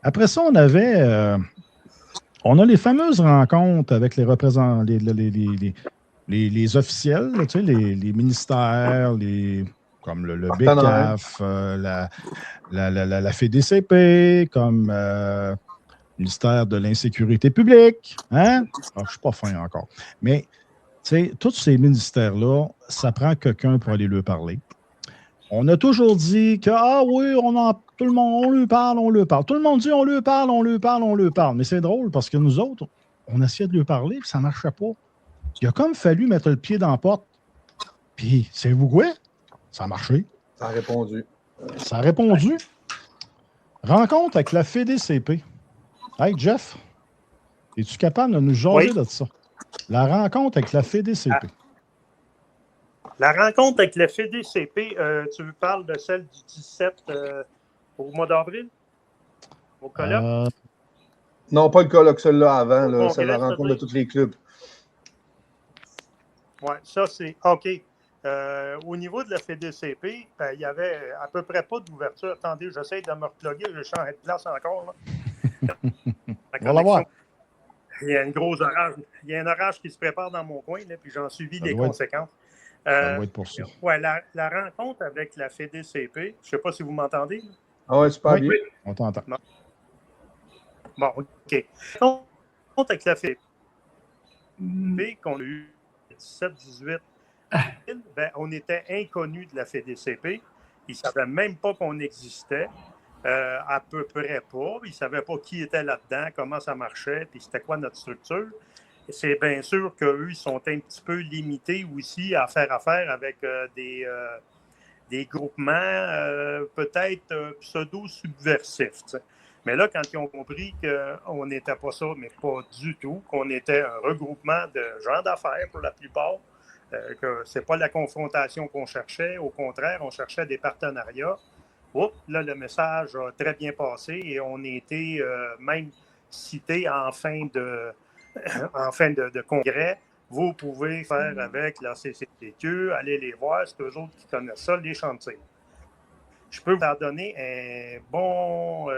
Après ça, on a les fameuses rencontres avec les représentants, les officiels, tu sais, les ministères, comme le BCAF, la FDCP, comme le ministère de l'Insécurité publique. Hein? Je ne suis pas fin encore. Mais, tu sais, tous ces ministères-là, ça prend quelqu'un pour aller leur parler. On a toujours dit que, tout le monde, on lui parle. Tout le monde dit, on lui parle. Mais c'est drôle parce que nous autres, on essayait de lui parler, puis ça ne marchait pas. Il a comme fallu mettre le pied dans la porte. Puis, savez-vous quoi? Ça a marché. Ça a répondu. Ça a répondu. Rencontre avec la FEDCP. Hey, Jeff, es-tu capable de nous jaser de ça? La rencontre avec la FEDCP. La rencontre avec la FEDCP, tu parles de celle du 17 au mois d'avril? Au colloque? Non, pas le colloque, celle-là avant. Là, c'est la rencontre de tous les clubs. Oui, ça c'est OK. Au niveau de la FEDCP, il y avait à peu près pas d'ouverture. Attendez, j'essaie de me reploguer, je change de place encore. Là. On va la voir. Il y a un gros orage. Il y a un orage qui se prépare dans mon coin, là, puis j'en subis les conséquences. Ça doit être pour ça. Ouais, la rencontre avec la FEDCP, je ne sais pas si vous m'entendez. Ah oui, super bien. On t'entend. Bon, OK. La rencontre avec la FEDCP qu'on a eu 17-18, ben, on était inconnus de la FEDCP. Ils ne savaient même pas qu'on existait. À peu près pas. Ils ne savaient pas qui était là-dedans, comment ça marchait, puis c'était quoi notre structure. C'est bien sûr qu'eux, ils sont un petit peu limités aussi à faire affaire avec des groupements peut-être pseudo-subversifs. T'sais. Mais là, quand ils ont compris qu'on n'était pas ça, mais pas du tout, qu'on était un regroupement de gens d'affaires pour la plupart, que ce n'est pas la confrontation qu'on cherchait, au contraire, on cherchait des partenariats. Oh, là, le message a très bien passé et on a été même cité en fin de congrès. Vous pouvez faire avec la CCTQ, aller les voir, c'est eux autres qui connaissent ça, les chantiers. Je peux vous leur donner un bon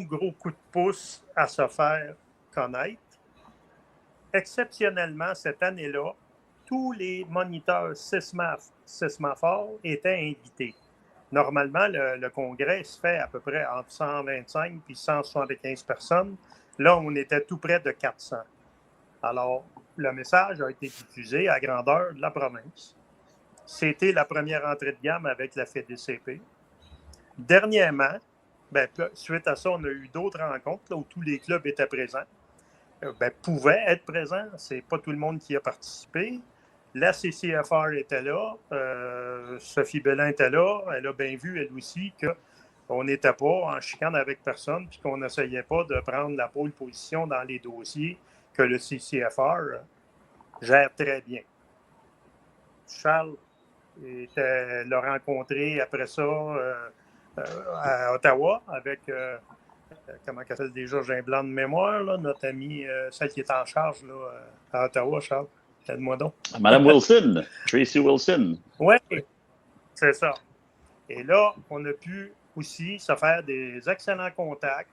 gros coup de pouce à se faire connaître. Exceptionnellement, cette année-là, tous les moniteurs Sismafor étaient invités. Normalement, le congrès se fait à peu près entre 125 et 175 personnes. Là, on était tout près de 400. Alors, le message a été diffusé à grandeur de la province. C'était la première entrée de gamme avec la FEDCP. Dernièrement, suite à ça, on a eu d'autres rencontres là, où tous les clubs étaient présents. Pouvaient être présents. Ce n'est pas tout le monde qui a participé. La CCFR était là, Sophie Bellin était là, elle a bien vu, elle aussi, qu'on n'était pas en chicane avec personne puis qu'on n'essayait pas de prendre la pole position dans les dossiers que le CCFR gère très bien. Charles l'a rencontré après ça à Ottawa avec, comment elle s'appelle déjà, j'ai un blanc de mémoire, là, notre amie, celle qui est en charge là, à Ottawa, Charles. Aide-moi donc. Madame Wilson, Tracy Wilson. Oui, c'est ça. Et là, on a pu aussi se faire des excellents contacts.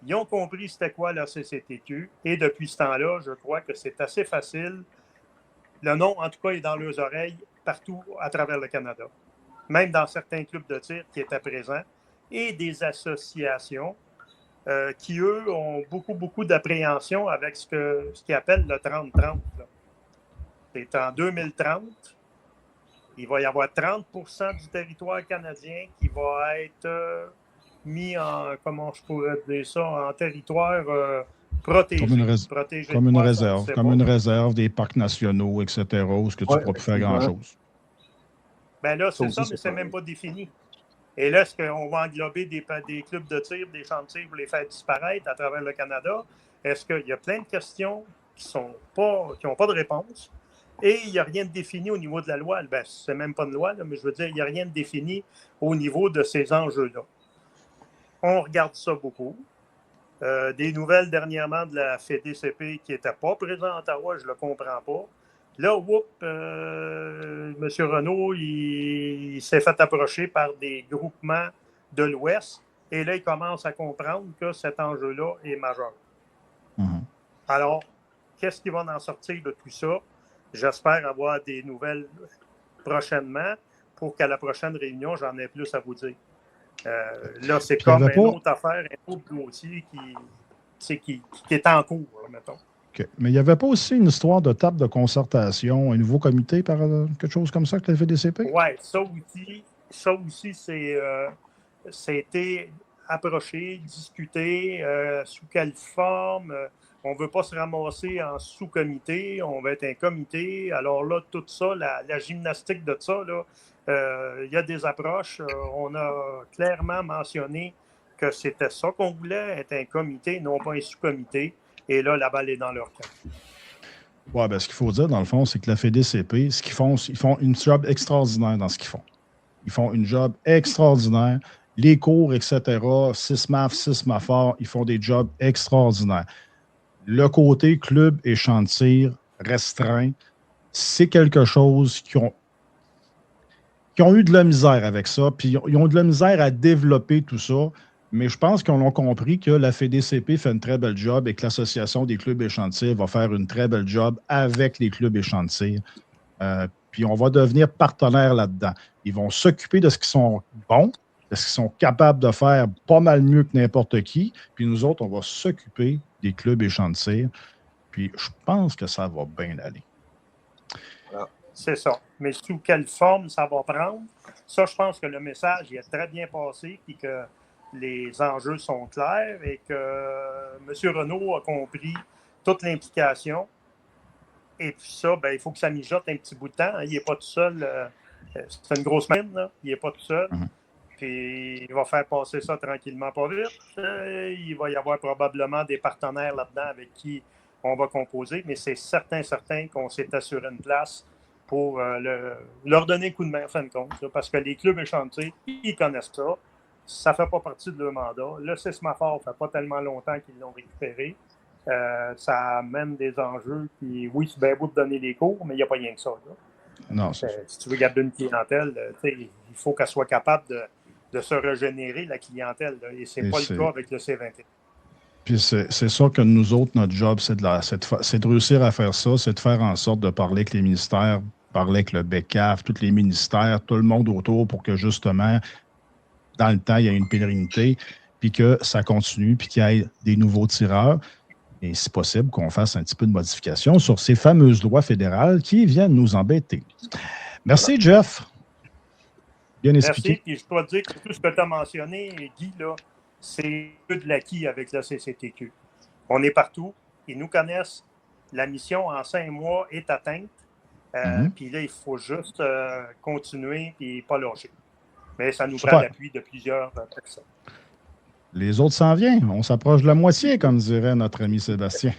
Ils ont compris c'était quoi la CCTQ. Et depuis ce temps-là, je crois que c'est assez facile. Le nom, en tout cas, est dans leurs oreilles partout à travers le Canada. Même dans certains clubs de tir qui étaient présents. Et des associations qui, eux, ont beaucoup d'appréhension avec ce qu'ils appellent le 30-30. C'est en 2030. Il va y avoir 30% du territoire canadien qui va être mis en, comment je pourrais dire ça, en territoire protégé. Comme une réserve. Comme une réserve des parcs nationaux, etc., où ce que tu ne pourras plus faire grand-chose. Bien là, c'est ça, mais ce n'est même pas défini. Et là, est-ce qu'on va englober des clubs de tir, des champs de tir pour les faire disparaître à travers le Canada? Est-ce qu'il y a plein de questions qui n'ont pas de réponse? Et il n'y a rien de défini au niveau de la loi. Ben, c'est même pas une loi, là, mais je veux dire, il n'y a rien de défini au niveau de ces enjeux-là. On regarde ça beaucoup. Des nouvelles dernièrement de la FEDCP qui n'était pas présent à Ottawa, je ne le comprends pas. Là, M. Renault, il s'est fait approcher par des groupements de l'Ouest. Et là, il commence à comprendre que cet enjeu-là est majeur. Mm-hmm. Alors, qu'est-ce qui va en sortir de tout ça? J'espère avoir des nouvelles prochainement pour qu'à la prochaine réunion, j'en ai plus à vous dire. Là, c'est comme une autre affaire, un autre dossier qui est en cours, là, mettons. Okay. Mais il n'y avait pas aussi une histoire de table de concertation, un nouveau comité par quelque chose comme ça que la FEDCP? Oui, ça aussi c'était approché, discuté, sous quelle forme. On ne veut pas se ramasser en sous-comité, on veut être un comité. Alors là, tout ça, la gymnastique de ça, là, il y a des approches. On a clairement mentionné que c'était ça qu'on voulait, être un comité, non pas un sous-comité. Et là, la balle est dans leur camp. Oui, ce qu'il faut dire, dans le fond, c'est que la FDCP, ce qu'ils font, ils font une job extraordinaire dans ce qu'ils font. Ils font une job extraordinaire. Les cours, etc., 6 MAF, 6 MAFOR, ils font des jobs extraordinaires. Le côté club et champ de tir restreint, c'est quelque chose qui ont eu de la misère avec ça, puis ils ont de la misère à développer tout ça, mais je pense qu'on a compris que la FDCP fait une très belle job et que l'Association des clubs et champs de tir va faire une très belle job avec les clubs et champs de tir. Puis on va devenir partenaire là-dedans. Ils vont s'occuper de ce qu'ils sont bons, de ce qu'ils sont capables de faire pas mal mieux que n'importe qui, puis nous autres, on va s'occuper des clubs et champs de tir. Puis je pense que ça va bien aller. C'est ça. Mais sous quelle forme ça va prendre? Ça, je pense que le message il est très bien passé et que les enjeux sont clairs et que M. Renaud a compris toute l'implication. Et puis ça, il faut que ça mijote un petit bout de temps. Il n'est pas tout seul. C'est une grosse mine, là. Il n'est pas tout seul. Puis il va faire passer ça tranquillement, pas vite. Il va y avoir probablement des partenaires là-dedans avec qui on va composer, mais c'est certain qu'on s'est assuré une place pour leur donner un coup de main en fin de compte, là, parce que les clubs échantés, ils connaissent ça. Ça ne fait pas partie de leur mandat. Le CISMAFOR ne fait pas tellement longtemps qu'ils l'ont récupéré. Ça amène des enjeux qui, oui, c'est bien beau de donner des cours, mais il n'y a pas rien que ça. Là. Non, si tu veux garder une clientèle, il faut qu'elle soit capable de se régénérer, la clientèle. Là, et ce n'est pas le cas avec le C21. Puis c'est ça que nous autres, notre job, c'est de réussir à faire ça, c'est de faire en sorte de parler avec les ministères, parler avec le BECAF, tous les ministères, tout le monde autour pour que justement, dans le temps, il y ait une pérennité, puis que ça continue, puis qu'il y ait des nouveaux tireurs. Et si possible, qu'on fasse un petit peu de modification sur ces fameuses lois fédérales qui viennent nous embêter. Merci, Jeff. Bien expliqué. Merci. Puis je dois te dire que tout ce que tu as mentionné, Guy, là, c'est de l'acquis avec la CCTQ. On est partout. Ils nous connaissent. La mission en 5 mois est atteinte. Puis là, il faut juste continuer et pas lâcher. Mais ça nous prend l'appui de plusieurs personnes. Les autres s'en viennent. On s'approche de la moitié, comme dirait notre ami Sébastien.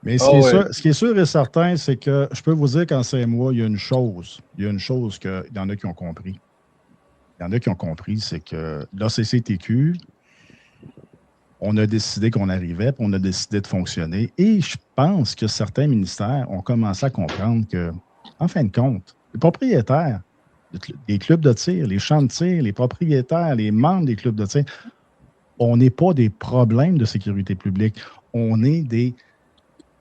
Mais ce qui est sûr et certain, c'est que je peux vous dire qu'en 5 mois, il y a une chose qu'il y en a qui ont compris. Il y en a qui ont compris, c'est que l'ACCTQ, on a décidé qu'on arrivait, puis on a décidé de fonctionner. Et je pense que certains ministères ont commencé à comprendre que, en fin de compte, les propriétaires des clubs de tir, les champs de tir, les propriétaires, les membres des clubs de tir, on n'est pas des problèmes de sécurité publique. On est des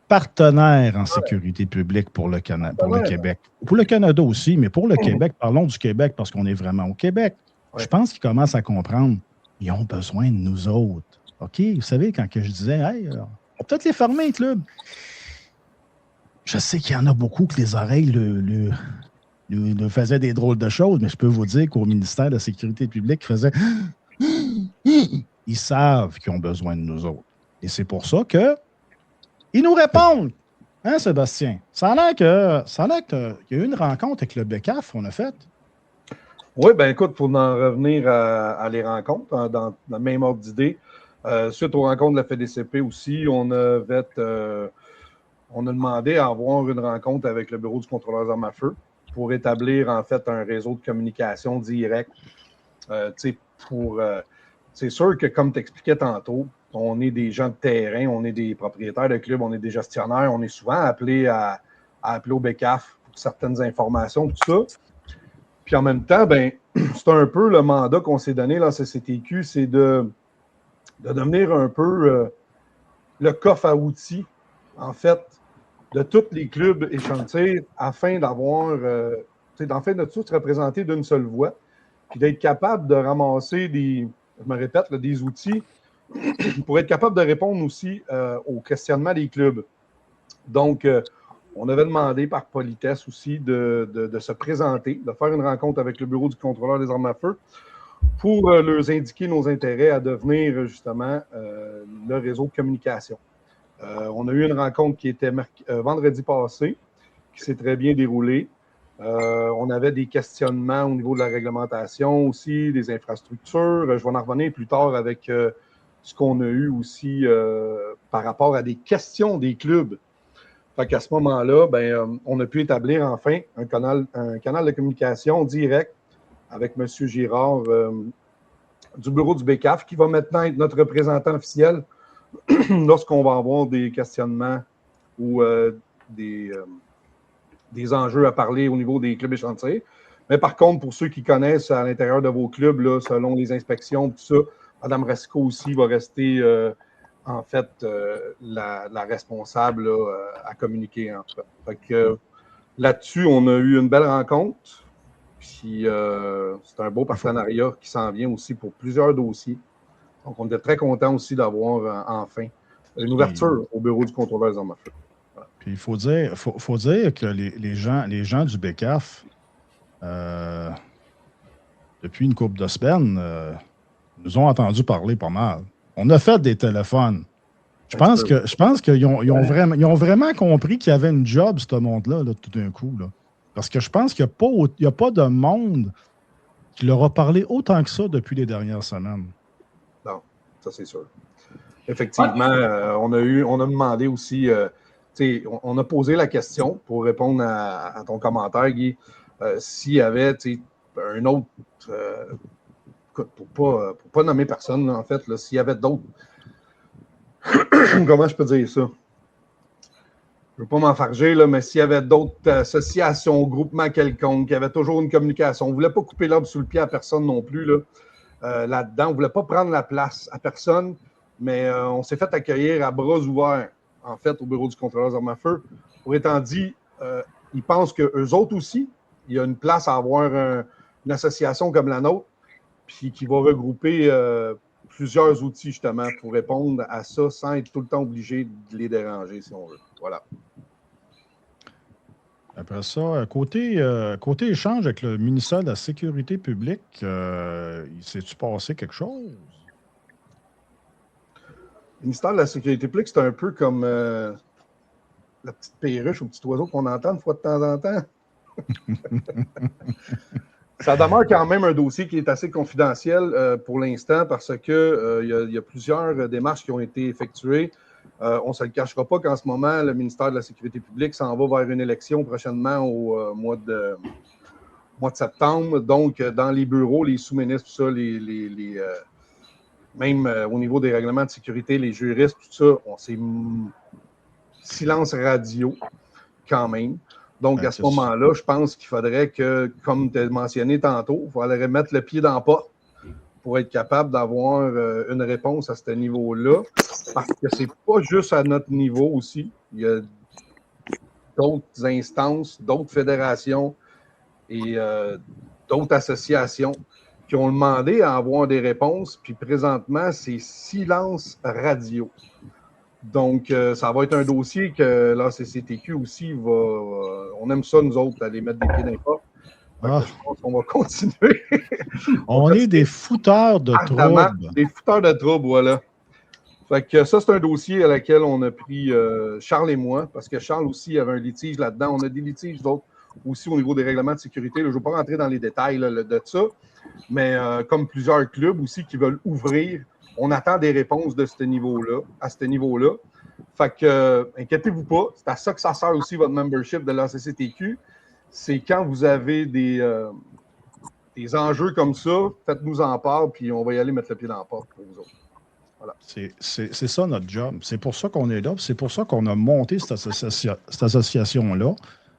partenaires en sécurité publique pour le Québec. Pour le Canada aussi, mais pour le Québec, parlons du Québec parce qu'on est vraiment au Québec. Je pense qu'ils commencent à comprendre. Ils ont besoin de nous autres. OK? Vous savez, quand que je disais, hey, on va peut-être les fermer, les clubs. Je sais qu'il y en a beaucoup que les oreilles le faisaient des drôles de choses, mais je peux vous dire qu'au ministère de la Sécurité publique, ils savent qu'ils ont besoin de nous autres. Et c'est pour ça qu'ils nous répondent. Hein, Sébastien? Ça a l'air qu'il y a eu une rencontre avec le BECAF qu'on a faite. Oui, bien écoute, pour en revenir à les rencontres, dans le même ordre d'idée, suite aux rencontres de la FDCP aussi, on a demandé à avoir une rencontre avec le Bureau du contrôleur des armes à feu pour établir en fait un réseau de communication direct. C'est sûr que, comme tu expliquais tantôt, on est des gens de terrain, on est des propriétaires de clubs, on est des gestionnaires, on est souvent appelés à appeler au BECAF pour certaines informations, tout ça. Puis en même temps, c'est un peu le mandat qu'on s'est donné, la CCTQ, c'est de devenir un peu le coffre à outils, en fait, de tous les clubs et champs de tir afin d'avoir, de tout se représenter d'une seule voix, puis d'être capable de ramasser des outils pour être capable de répondre aussi aux questionnements des clubs. Donc, on avait demandé par politesse aussi de se présenter, de faire une rencontre avec le Bureau du contrôleur des armes à feu pour leur indiquer nos intérêts à devenir justement le réseau de communication. On a eu une rencontre qui était vendredi passé, qui s'est très bien déroulée. On avait des questionnements au niveau de la réglementation aussi, des infrastructures. Je vais en revenir plus tard avec ce qu'on a eu aussi par rapport à des questions des clubs. Fait qu'à ce moment-là, on a pu établir enfin un canal de communication direct avec M. Girard du bureau du BCAF, qui va maintenant être notre représentant officiel lorsqu'on va avoir des questionnements ou des enjeux à parler au niveau des clubs et chantiers. Mais par contre, pour ceux qui connaissent à l'intérieur de vos clubs, là, selon les inspections, tout ça, Mme Racicot aussi va rester la responsable là, à communiquer entre eux. Fait que là-dessus, on a eu une belle rencontre. Puis c'est un beau partenariat qui s'en vient aussi pour plusieurs dossiers. Donc, on était très contents aussi d'avoir enfin une ouverture au bureau du contrôleur des armes à feu. Voilà. Puis il faut dire que les gens du BCAF, depuis une couple de semaines, nous ont entendu parler pas mal. On a fait des téléphones. Je pense qu'ils ont vraiment compris qu'il y avait une job, ce monde-là, là, tout d'un coup. Là. Parce que je pense qu'il n'y a pas de monde qui leur a parlé autant que ça depuis les dernières semaines. Non, ça c'est sûr. Effectivement, on a demandé aussi, on a posé la question pour répondre à ton commentaire, Guy, s'il y avait un autre, pour pas nommer personne, en fait, là, s'il y avait d'autres, comment je peux dire ça? Je ne veux pas m'enfarger, là, mais s'il y avait d'autres associations, groupements quelconques, il y avait toujours une communication. On ne voulait pas couper l'herbe sous le pied à personne non plus là-dedans. On ne voulait pas prendre la place à personne, mais on s'est fait accueillir à bras ouverts, en fait, au bureau du contrôleur des armes à feu. Pour étant dit, ils pensent qu'eux autres aussi, il y a une place à avoir une association comme la nôtre, puis qui va regrouper plusieurs outils, justement, pour répondre à ça sans être tout le temps obligé de les déranger, si on veut. Voilà. Après ça, côté échange avec le ministère de la Sécurité publique, il s'est-tu passé quelque chose? Le ministère de la Sécurité publique, c'est un peu comme la petite perruche ou le petit oiseau qu'on entend une fois de temps en temps. Ça demeure quand même un dossier qui est assez confidentiel pour l'instant parce qu'il y a plusieurs démarches qui ont été effectuées. On ne se le cachera pas qu'en ce moment, le ministère de la Sécurité publique s'en va vers une élection prochainement au mois de septembre. Donc, dans les bureaux, les sous-ministres, tout ça, même au niveau des règlements de sécurité, les juristes, tout ça, c'est silence radio quand même. Donc, à ce moment-là, je pense qu'il faudrait que, comme tu as mentionné tantôt, il faudrait mettre le pied dans la porte pour être capable d'avoir une réponse à ce niveau-là. Parce que c'est pas juste à notre niveau aussi. Il y a d'autres instances, d'autres fédérations et d'autres associations qui ont demandé à avoir des réponses. Puis présentement, c'est silence radio. Donc, ça va être un dossier que la CCTQ aussi va... on aime ça, nous autres, aller mettre des pieds dans les portes. Je pense qu'on va continuer. On est des fouteurs de troubles. Des fouteurs de troubles, voilà. Fait que ça, c'est un dossier à laquelle on a pris Charles et moi, parce que Charles aussi avait un litige là-dedans. On a des litiges d'autres aussi au niveau des règlements de sécurité. Là, je ne vais pas rentrer dans les détails là, de ça, mais comme plusieurs clubs aussi qui veulent ouvrir, on attend des réponses de ce niveau-là, à ce niveau-là. Fait que, inquiétez-vous pas, c'est à ça que ça sert aussi votre membership de la CCTQ. C'est quand vous avez des enjeux comme ça, faites-nous en part, puis on va y aller mettre le pied dans la porte pour vous autres. Voilà. C'est ça notre job. C'est pour ça qu'on est là. C'est pour ça qu'on a monté cette association-là.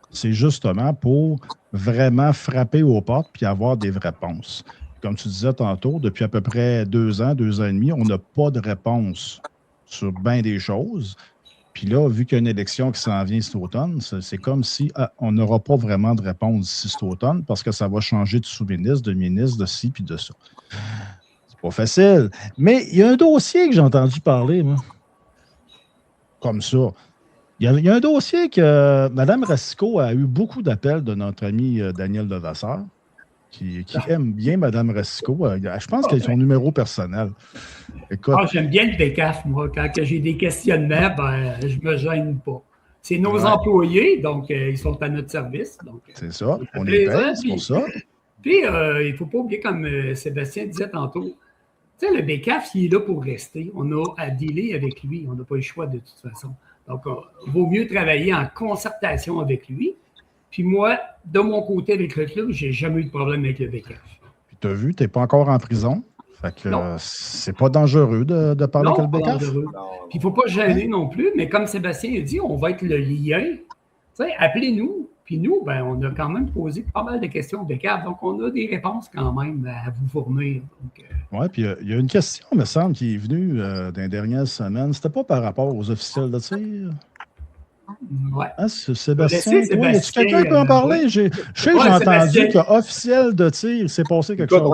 C'est justement pour vraiment frapper aux portes puis avoir des réponses. Comme tu disais tantôt, depuis à peu près 2 ans, 2 ans et demi, on n'a pas de réponse sur bien des choses. Puis là, vu qu'il y a une élection qui s'en vient cet automne, c'est comme si on n'aura pas vraiment de réponse ici cet automne parce que ça va changer de sous-ministre, de ministre, de ci puis de ça. C'est pas facile. Mais il y a un dossier que j'ai entendu parler, moi. Comme ça. Il y a un dossier que Mme Racicot a eu beaucoup d'appels de notre ami Daniel Levasseur, qui aime bien Mme Racicot. Je pense qu'elle a son numéro personnel. Écoute, j'aime bien le BCAF, moi. Quand j'ai des questionnements, je me gêne pas. C'est nos employés, donc ils sont à notre service. C'est ça, on les paye, c'est pour ça. Puis, il ne faut pas oublier, comme Sébastien disait tantôt, tu sais, le BCAF, il est là pour rester. On a à dealer avec lui. On n'a pas le choix de toute façon. Donc, il vaut mieux travailler en concertation avec lui. Puis moi, de mon côté, avec le club, je n'ai jamais eu de problème avec le BCAF. Puis tu as vu, tu n'es pas encore en prison. Fait que c'est pas dangereux de parler avec le BCAF. Puis il ne faut pas gêner non plus, mais comme Sébastien a dit, on va être le lien. Tu sais, appelez-nous. Puis nous, ben, on a quand même posé pas mal de questions au BCAF, donc on a des réponses quand même à vous fournir. Oui, puis il y a une question, me semble, qui est venue dans les dernières semaines. C'était pas par rapport aux officiels de tir? Oui. Hein, Sébastien, y a-tu quelqu'un qui peut en parler? Je sais que j'ai entendu qu'officiel de tir, il s'est passé quelque chose.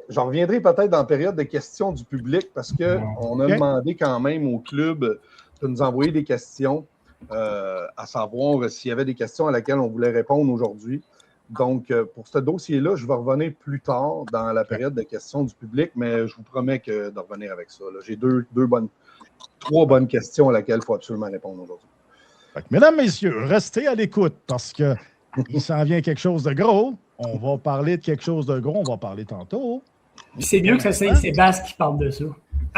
J'en reviendrai peut-être dans la période de questions du public parce qu'on a demandé quand même au club de nous envoyer des questions, à savoir s'il y avait des questions à laquelle on voulait répondre aujourd'hui. Donc, pour ce dossier-là, je vais revenir plus tard dans la période de questions du public, mais je vous promets de revenir avec ça. J'ai trois bonnes questions à laquelle il faut absolument répondre aujourd'hui. Mesdames, messieurs, restez à l'écoute parce qu'il s'en vient quelque chose de gros. On va parler de quelque chose de gros, on va parler tantôt. C'est mieux que ce soit Sébastien qui parle de ça.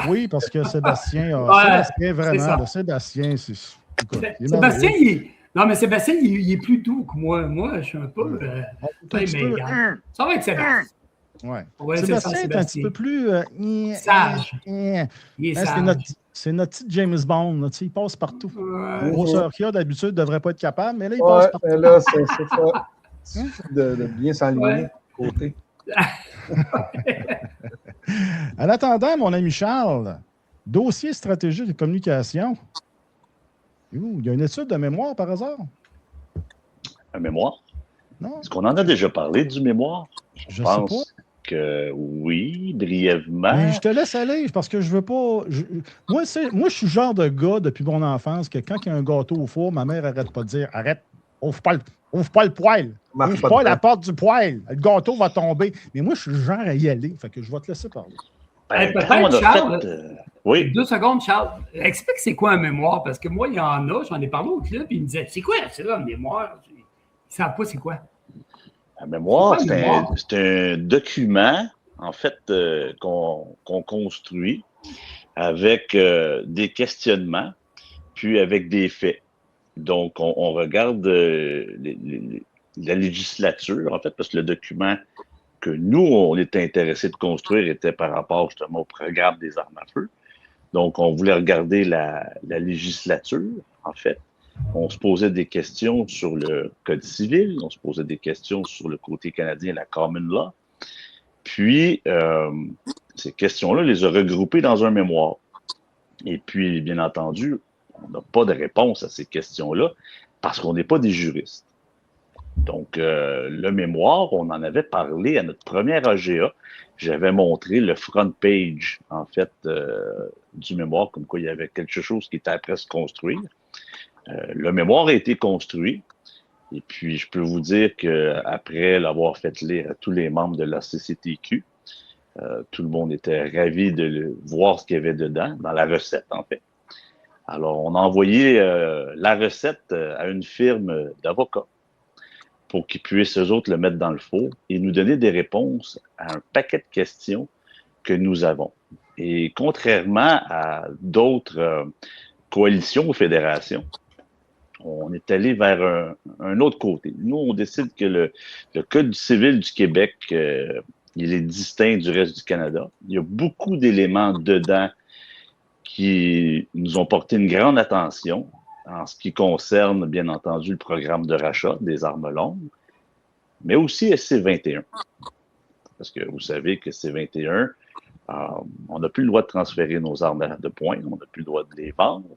Oui, parce que Sébastien, Sébastien, Sébastien, il est plus doux que moi. Moi, je suis un peu. Ça va être Sébastien. Ouais. Sébastien est un petit peu plus sage. Il est sage. C'est notre petit James Bond. Il passe partout. Le grosseur qu'il a d'habitude ne devrait pas être capable, mais là, il passe partout. Là, c'est ça. Il suffit de bien s'aligner de côté. En attendant, mon ami Charles, dossier stratégique de communication. Il y a une étude de mémoire par hasard? Un mémoire? Non. Est-ce qu'on en a déjà parlé du mémoire? Je pense sais pas. Que oui, brièvement. Mais je te laisse aller parce que je veux pas. Moi, je suis le genre de gars depuis mon enfance que quand il y a un gâteau au four, ma mère n'arrête pas de dire arrête, ouvre pas le poêle. Ouvre pas la porte du poêle. Le gâteau va tomber. Mais moi, je suis le genre à y aller. Fait que je vais te laisser parler. Peut-être, Charles. Oui. 2 secondes, Charles. Explique c'est quoi un mémoire, parce que moi, il y en a, j'en ai parlé au club, ils me disaient c'est quoi ça, un mémoire? Ils ne savent pas c'est quoi. Un mémoire, c'est un document, en fait, qu'on construit avec des questionnements, puis avec des faits. Donc, on regarde la législature, en fait, parce que le document que nous, on était intéressés de construire était par rapport justement au programme des armes à feu. Donc, on voulait regarder la législature, en fait. On se posait des questions sur le Code civil, on se posait des questions sur le côté canadien, la Common Law. Puis, ces questions-là, on les a regroupées dans un mémoire. Et puis, bien entendu, on n'a pas de réponse à ces questions-là parce qu'on n'est pas des juristes. Donc, le mémoire, on en avait parlé à notre première AGA. J'avais montré le front page, en fait, du mémoire, comme quoi il y avait quelque chose qui était après se construire. Le mémoire a été construit. Et puis, je peux vous dire qu'après l'avoir fait lire à tous les membres de la CCTQ, tout le monde était ravi de voir ce qu'il y avait dedans, dans la recette, en fait. Alors, on a envoyé la recette à une firme d'avocats pour qu'ils puissent, eux autres, le mettre dans le four et nous donner des réponses à un paquet de questions que nous avons. Et contrairement à d'autres coalitions ou fédérations, on est allé vers un autre côté. Nous, on décide que le Code civil du Québec, il est distinct du reste du Canada. Il y a beaucoup d'éléments dedans qui nous ont porté une grande attention en ce qui concerne, bien entendu, le programme de rachat des armes longues, mais aussi SC-21. Parce que vous savez que SC-21, on n'a plus le droit de transférer nos armes de poing, on n'a plus le droit de les vendre.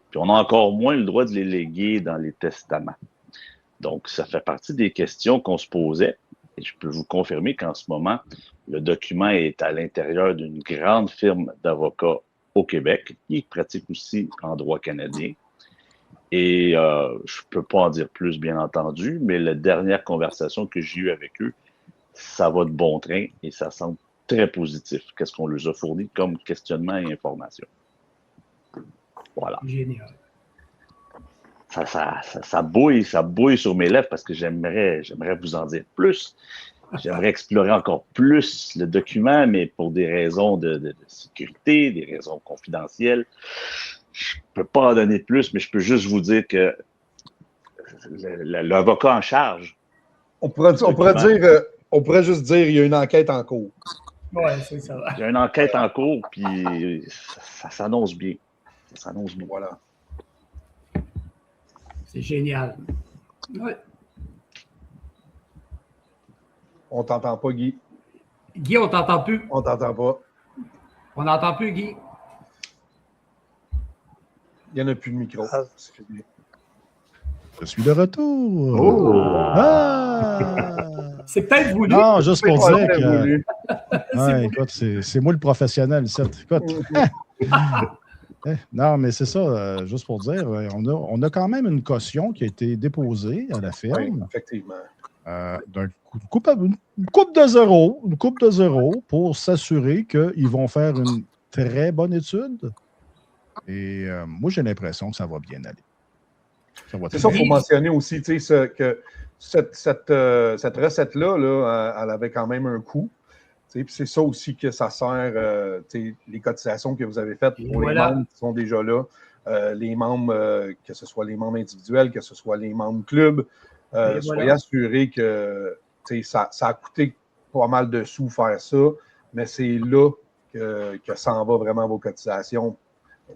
Puis on a encore moins le droit de les léguer dans les testaments. Donc, ça fait partie des questions qu'on se posait. Et je peux vous confirmer qu'en ce moment, le document est à l'intérieur d'une grande firme d'avocats au Québec, qui pratique aussi en droit canadien. Et je ne peux pas en dire plus, bien entendu, mais la dernière conversation que j'ai eue avec eux, ça va de bon train et ça semble très positif. Qu'est-ce qu'on leur a fourni comme questionnement et information? Voilà. Génial. ça bouille sur mes lèvres parce que j'aimerais vous en dire plus. J'aimerais explorer encore plus le document, mais pour des raisons de sécurité, des raisons confidentielles. Je ne peux pas en donner plus, mais je peux juste vous dire que l'avocat en charge. On pourrait juste dire qu'il y a une enquête en cours. Oui, c'est ça. Il y a une enquête en cours, puis ça s'annonce bien. Ça s'annonce bien. Voilà. C'est génial. Ouais. On t'entend pas, Guy. Guy, on t'entend plus. On t'entend pas. On n'entend plus, Guy. Il n'y en a plus de micro. Je suis de retour. Oh! Ah! C'est peut-être voulu. Non, juste pour dire que. voulu. Ouais, écoute, c'est moi le professionnel, ici. Écoute. Non, mais c'est ça, juste pour dire, on a quand même une caution qui a été déposée à la ferme. Oui, effectivement. Une coupe de zéro pour s'assurer qu'ils vont faire une très bonne étude. Et moi, j'ai l'impression que ça va bien aller. C'est ça qu'il faut mentionner aussi, tu sais, que cette recette-là, là, elle avait quand même un coût. Puis c'est ça aussi que ça sert, les cotisations que vous avez faites pour les membres qui sont déjà là, les membres, que ce soit les membres individuels, que ce soit les membres club, soyez assurés que ça a coûté pas mal de sous faire ça, mais c'est là que s'en va vraiment vos cotisations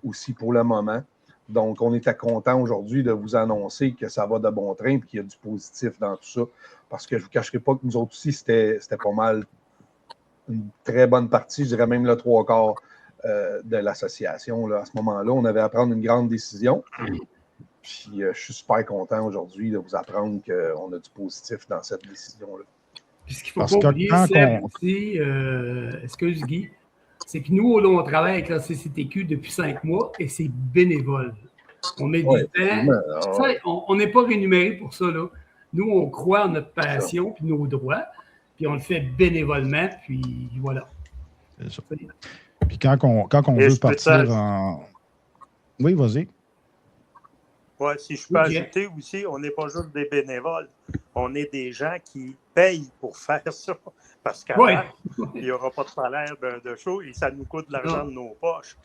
aussi pour le moment. Donc, on était content aujourd'hui de vous annoncer que ça va de bon train et qu'il y a du positif dans tout ça. Parce que je ne vous cacherai pas que nous autres aussi, c'était pas mal une très bonne partie, je dirais même le 3/4 de l'association. Là. À ce moment-là, on avait à prendre une grande décision. Puis, je suis super content aujourd'hui de vous apprendre qu'on a du positif dans cette décision-là. Puis, ce qu'il ne faut pas oublier, c'est aussi, excuse Guy, c'est que nous, on travaille avec la CCTQ depuis 5 mois et c'est bénévole. On met du temps. On n'est pas rémunéré pour ça. Là. Nous, on croit en notre passion puis nos droits, puis on le fait bénévolement, puis voilà. C'est ça. Puis quand on veut partir en... Oui, vas-y. Oui, si je peux ajouter aussi, on n'est pas juste des bénévoles. On est des gens qui payent pour faire ça. Parce qu'avant, il n'y aura pas de salaire de show et ça nous coûte de l'argent de nos poches.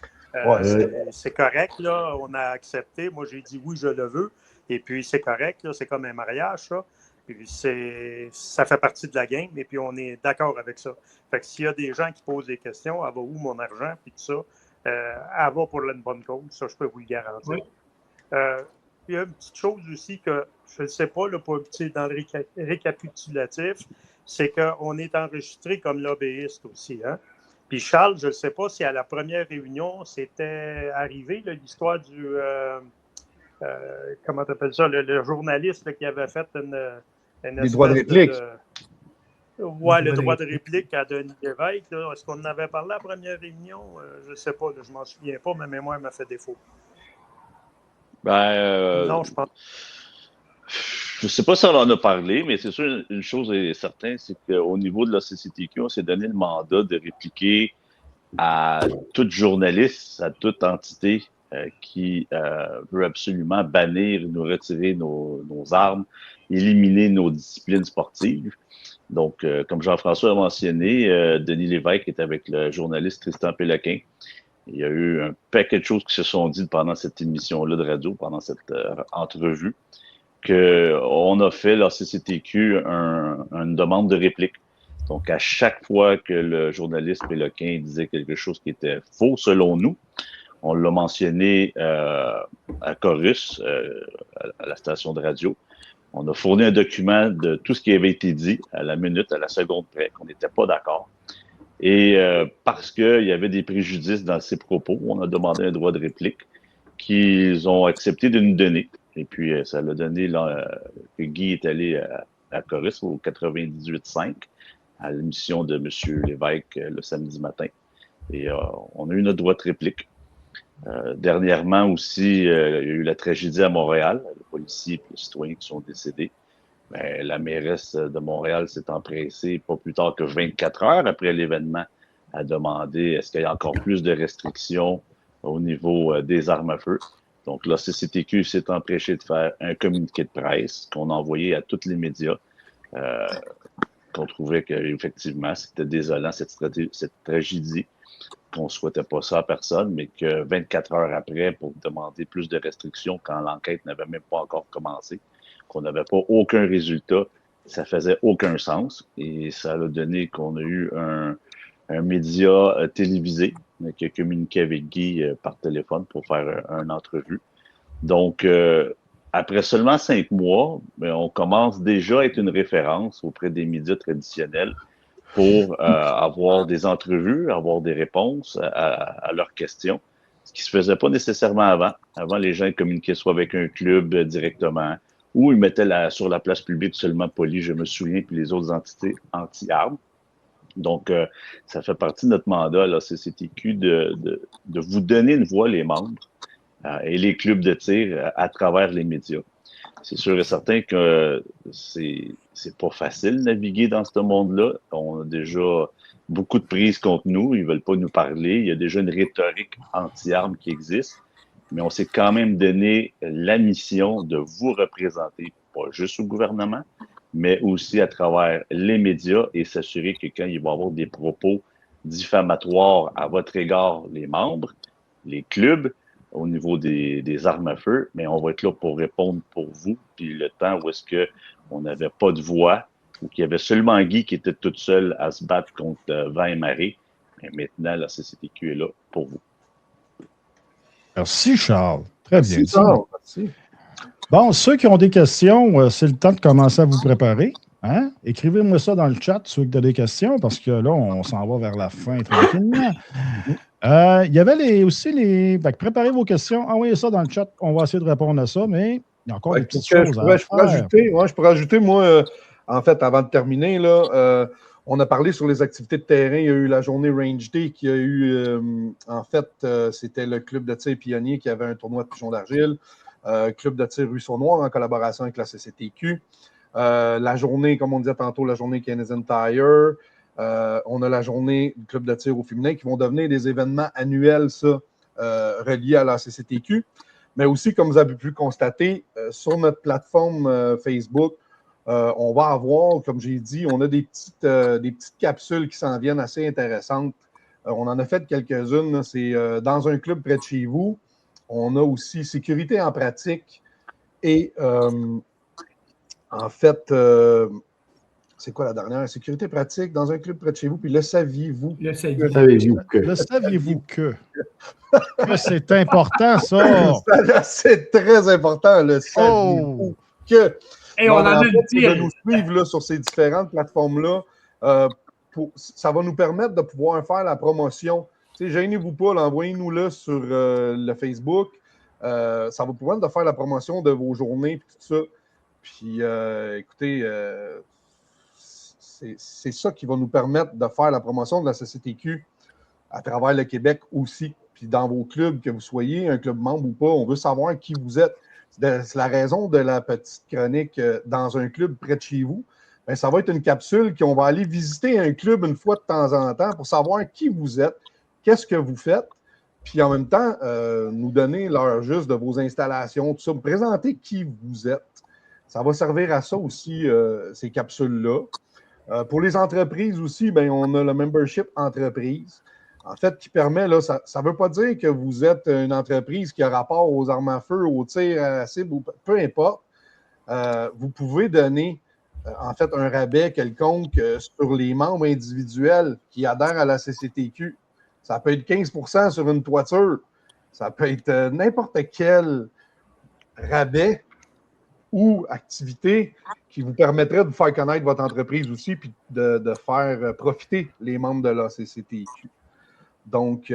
C'est correct, là. On a accepté. Moi, j'ai dit oui, je le veux. Et puis, c'est correct, là. C'est comme un mariage, ça. Puis, ça fait partie de la game. Et puis, on est d'accord avec ça. Fait que s'il y a des gens qui posent des questions, elle va où mon argent? Puis tout ça, elle va pour une bonne cause. Ça, je peux vous le garantir. Oui. Il y a une petite chose aussi que je ne sais pas, là, dans le récapitulatif, c'est qu'on est enregistré comme lobbyiste aussi. Hein? Puis Charles, je ne sais pas si à la première réunion, c'était arrivé, là, l'histoire du... comment tu appelles ça? Le journaliste là, qui avait fait une les droits de réplique. Oui, le droit de réplique à Denis Lévesque. Est-ce qu'on en avait parlé à la première réunion? Je ne sais pas, là, je ne m'en souviens pas. Ma mémoire m'a fait défaut. Non, je pense. Je ne sais pas si on en a parlé, mais c'est sûr, une chose est certaine, c'est qu'au niveau de la CCTQ, on s'est donné le mandat de répliquer à toute journaliste, à toute entité qui veut absolument bannir, nous retirer nos armes, éliminer nos disciplines sportives. Donc, comme Jean-François a mentionné, Denis Lévesque est avec le journaliste Tristan Péloquin. Il y a eu un paquet de choses qui se sont dites pendant cette émission-là de radio, pendant cette entrevue, qu'on a fait, la CCTQ, une demande de réplique. Donc, à chaque fois que le journaliste Péloquin disait quelque chose qui était faux, selon nous, on l'a mentionné à Chorus, à la station de radio. On a fourni un document de tout ce qui avait été dit à la minute, à la seconde près, qu'on n'était pas d'accord. Et parce qu'il y avait des préjudices dans ses propos, on a demandé un droit de réplique qu'ils ont accepté de nous donner. Et puis, ça l'a donné que Guy est allé à Chorus au 98.5 à l'émission de M. Lévesque le samedi matin. Et on a eu notre droit de réplique. Dernièrement aussi, il y a eu la tragédie à Montréal, les policiers et les citoyens qui sont décédés. Mais la mairesse de Montréal s'est empressée, pas plus tard que 24 heures après l'événement, à demander est-ce qu'il y a encore plus de restrictions au niveau des armes à feu. Donc, la CCTQ s'est empêchée de faire un communiqué de presse qu'on a envoyé à tous les médias, qu'on trouvait qu'effectivement, c'était désolant, cette tragédie, qu'on ne souhaitait pas ça à personne, mais que 24 heures après, pour demander plus de restrictions, quand l'enquête n'avait même pas encore commencé, qu'on n'avait pas aucun résultat, ça faisait aucun sens. Et ça a donné qu'on a eu un média télévisé qui a communiqué avec Guy par téléphone pour faire une entrevue. Donc, après seulement 5 mois, on commence déjà à être une référence auprès des médias traditionnels pour avoir des entrevues, avoir des réponses à leurs questions, ce qui ne se faisait pas nécessairement avant. Avant, les gens communiquaient soit avec un club directement, ou ils mettaient sur la place publique seulement Poli, je me souviens, puis les autres entités anti-armes. Donc, ça fait partie de notre mandat, la CCTQ, de vous donner une voix, les membres, et les clubs de tir à travers les médias. C'est sûr et certain que c'est pas facile de naviguer dans ce monde-là. On a déjà beaucoup de prises contre nous. Ils veulent pas nous parler. Il y a déjà une rhétorique anti-armes qui existe. Mais on s'est quand même donné la mission de vous représenter, pas juste au gouvernement, mais aussi à travers les médias et s'assurer que quand il va y avoir des propos diffamatoires à votre égard, les membres, les clubs, au niveau des armes à feu, mais on va être là pour répondre pour vous. Puis le temps où est-ce qu'on n'avait pas de voix, ou qu'il y avait seulement Guy qui était toute seule à se battre contre vent et marée, mais maintenant, la CCTQ est là pour vous. Merci, Charles. Très bien. Merci, Charles. Merci. Bon, ceux qui ont des questions, c'est le temps de commencer à vous préparer. Hein? Écrivez-moi ça dans le chat, ceux qui ont des questions, parce que là, on s'en va vers la fin tranquillement. Il y avait aussi les. Préparez vos questions, envoyez ça dans le chat. On va essayer de répondre à ça, mais il y a encore des petites choses je pourrais ajouter, moi, en fait, avant de terminer, là, on a parlé sur les activités de terrain. Il y a eu la journée Range Day qui a eu, en fait, c'était le club de tir Pionnier qui avait un tournoi de pigeons d'argile, club de tir Ruisseau Noir en collaboration avec la CCTQ. La journée, comme on disait tantôt, la journée Canadian Tire. On a la journée du club de tir au féminin qui vont devenir des événements annuels, ça, reliés à la CCTQ. Mais aussi, comme vous avez pu constater, sur notre plateforme Facebook, on va avoir, comme j'ai dit, on a des petites capsules qui s'en viennent assez intéressantes. On en a fait quelques-unes. C'est dans un club près de chez vous. On a aussi sécurité en pratique et en fait, c'est quoi la dernière? Sécurité pratique dans un club près de chez vous, puis le saviez-vous? Le saviez-vous que? Le saviez-vous que? C'est important, ça! C'est très important, le saviez-vous que? Et on en a de dit. nous suivre là, sur ces différentes plateformes-là, ça va nous permettre de pouvoir faire la promotion. Gênez-vous pas, envoyez-nous-le sur le Facebook. Ça va vous permettre de faire la promotion de vos journées et tout ça. Puis, écoutez, c'est ça qui va nous permettre de faire la promotion de la CCTQ à travers le Québec aussi. Puis, dans vos clubs, que vous soyez un club membre ou pas, on veut savoir qui vous êtes. C'est la raison de la petite chronique dans un club près de chez vous. Bien, ça va être une capsule qu'on va aller visiter un club une fois de temps en temps pour savoir qui vous êtes, qu'est-ce que vous faites, puis en même temps, nous donner l'heure juste de vos installations, tout ça, vous présenter qui vous êtes. Ça va servir à ça aussi, ces capsules-là. Pour les entreprises aussi, bien, on a le membership entreprise. En fait, qui permet, là, ça ne veut pas dire que vous êtes une entreprise qui a rapport aux armes à feu, aux tirs à la cible, peu importe. Vous pouvez donner, en fait, un rabais quelconque sur les membres individuels qui adhèrent à la CCTQ. Ça peut être 15 % sur une toiture. Ça peut être n'importe quel rabais ou activité qui vous permettrait de faire connaître votre entreprise aussi puis de faire profiter les membres de la CCTQ. Donc,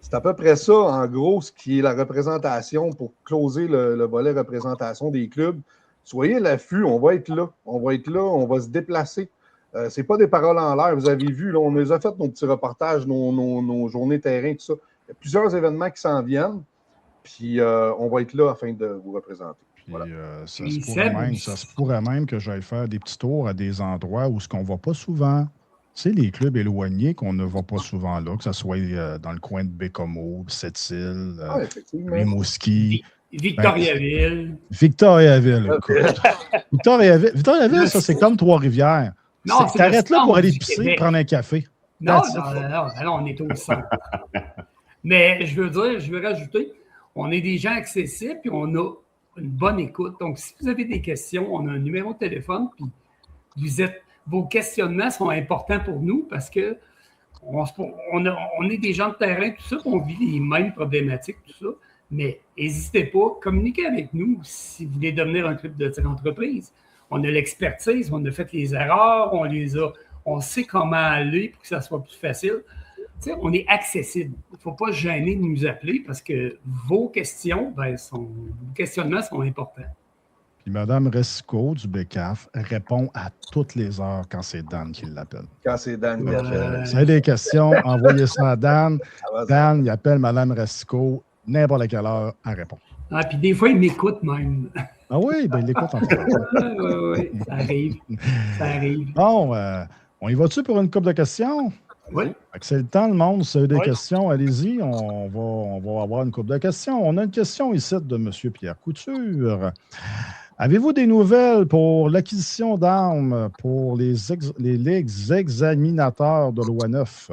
c'est à peu près ça, en gros, ce qui est la représentation pour closer le volet représentation des clubs. Soyez à l'affût, on va être là. On va être là, on va se déplacer. Ce n'est pas des paroles en l'air. Vous avez vu, là, on les a fait nos petits reportages, nos journées terrain, tout ça. Il y a plusieurs événements qui s'en viennent. Puis, on va être là afin de vous représenter. Voilà. Ça se pourrait même que j'aille faire des petits tours à des endroits où ce qu'on ne va pas souvent. C'est les clubs éloignés qu'on ne va pas souvent là, que ce soit dans le coin de Bécomo, Sept-Îles, Rimouski. Victoriaville. Victoriaville, écoute. Victoriaville, ça, c'est comme Trois-Rivières. Non, t'arrêtes là pour aller pisser, prendre un café. Non, on est au centre. Mais je veux rajouter, on est des gens accessibles, puis on a une bonne écoute. Donc, si vous avez des questions, on a un numéro de téléphone, puis vos questionnements sont importants pour nous parce que on est des gens de terrain, tout ça, on vit les mêmes problématiques, tout ça. Mais n'hésitez pas, communiquez avec nous si vous voulez devenir un club de tir entreprise. On a l'expertise, on a fait les erreurs, on sait comment aller pour que ça soit plus facile. Tu sais, on est accessible. Il ne faut pas se gêner de nous appeler parce que vos questions, vos questionnements sont importants. Puis Mme Restico du BCAF répond à toutes les heures quand c'est Dan qui l'appelle. Quand c'est Dan qui appelle. Si vous avez des questions, envoyez ça à Dan. Dan, il appelle Mme Restico. N'importe quelle heure, elle répond. Ah, puis des fois, il m'écoute même. Ah oui, il l'écoute en fait. Oui, ça arrive. Ça arrive. Bon, on y va-tu pour une couple de questions? Oui. C'est le temps, le monde. Si vous avez des questions, allez-y. On va avoir une couple de questions. On a une question ici de M. Pierre Couture. Avez-vous des nouvelles pour l'acquisition d'armes pour les examinateurs de loi 9?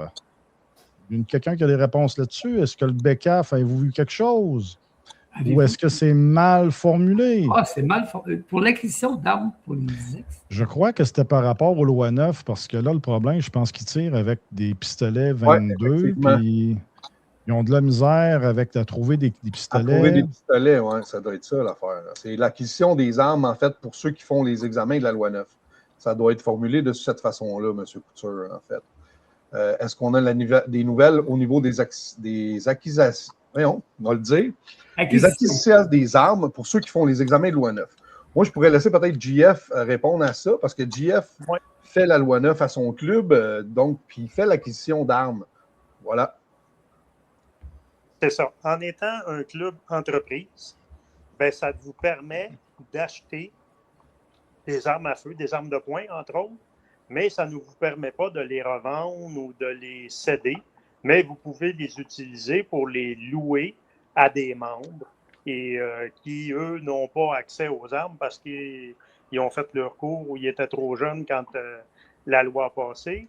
Quelqu'un qui a des réponses là-dessus? Est-ce que le BCAF, avez-vous vu quelque chose? Ou est-ce que c'est mal formulé? Ah, c'est mal formulé. Pour l'acquisition d'armes pour les ex. Je crois que c'était par rapport aux lois 9, parce que là, le problème, je pense qu'ils tirent avec des pistolets 22, puis ils ont de la misère à trouver des pistolets. À trouver des pistolets, oui, ça doit être ça l'affaire. C'est l'acquisition des armes, en fait, pour ceux qui font les examens de la loi 9. Ça doit être formulé de cette façon-là, M. Couture, en fait. Est-ce qu'on a des nouvelles au niveau des acquisitions? Voyons, on va le dire. Les acquisitions des armes pour ceux qui font les examens de loi 9. Moi, je pourrais laisser peut-être JF répondre à ça, parce que JF fait la loi 9 à son club, donc, puis il fait l'acquisition d'armes. Voilà. C'est ça. En étant un club entreprise, ben, ça vous permet d'acheter des armes à feu, des armes de poing, entre autres, mais ça ne vous permet pas de les revendre ou de les céder, mais vous pouvez les utiliser pour les louer à des membres et qui, eux, n'ont pas accès aux armes parce qu'ils ont fait leur cours ou ils étaient trop jeunes quand la loi a passé.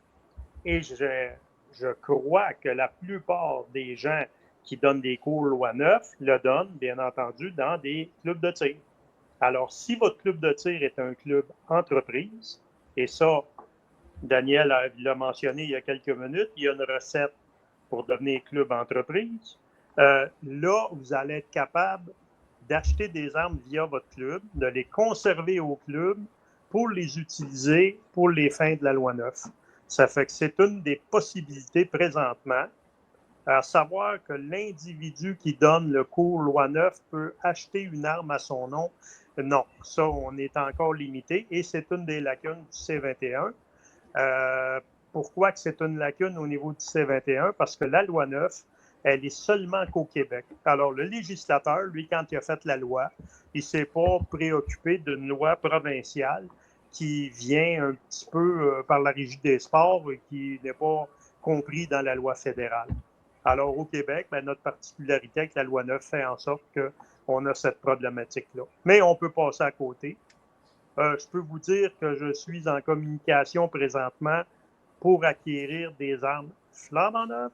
Et je crois que la plupart des gens qui donnent des cours loi 9 le donnent, bien entendu, dans des clubs de tir. Alors, si votre club de tir est un club entreprise, et ça, Daniel l'a mentionné il y a quelques minutes, il y a une recette pour devenir club entreprise. Là, vous allez être capable d'acheter des armes via votre club, de les conserver au club pour les utiliser pour les fins de la loi 9. Ça fait que c'est une des possibilités présentement, à savoir que l'individu qui donne le cours loi 9 peut acheter une arme à son nom. Non, ça, on est encore limité et c'est une des lacunes du C21. Pourquoi que c'est une lacune au niveau du C21? Parce que la loi 9, elle est seulement qu'au Québec. Alors, le législateur, lui, quand il a fait la loi, il ne s'est pas préoccupé d'une loi provinciale qui vient un petit peu par la Régie des sports et qui n'est pas compris dans la loi fédérale. Alors, au Québec, ben, notre particularité avec la loi 9 fait en sorte qu'on a cette problématique-là. Mais on peut passer à côté. Je peux vous dire que je suis en communication présentement pour acquérir des armes flambant neuves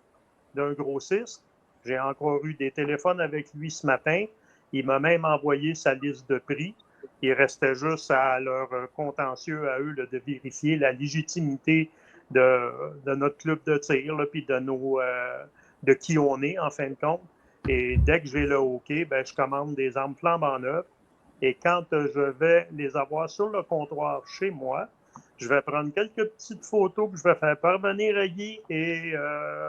d'un grossiste. J'ai encore eu des téléphones avec lui ce matin. Il m'a même envoyé sa liste de prix. Il restait juste à leur contentieux à eux là, de vérifier la légitimité de notre club de tir, puis de qui on est en fin de compte. Et dès que j'ai le OK, ben, je commande des armes flambant neuves. Et quand je vais les avoir sur le comptoir chez moi, je vais prendre quelques petites photos que je vais faire parvenir à Guy et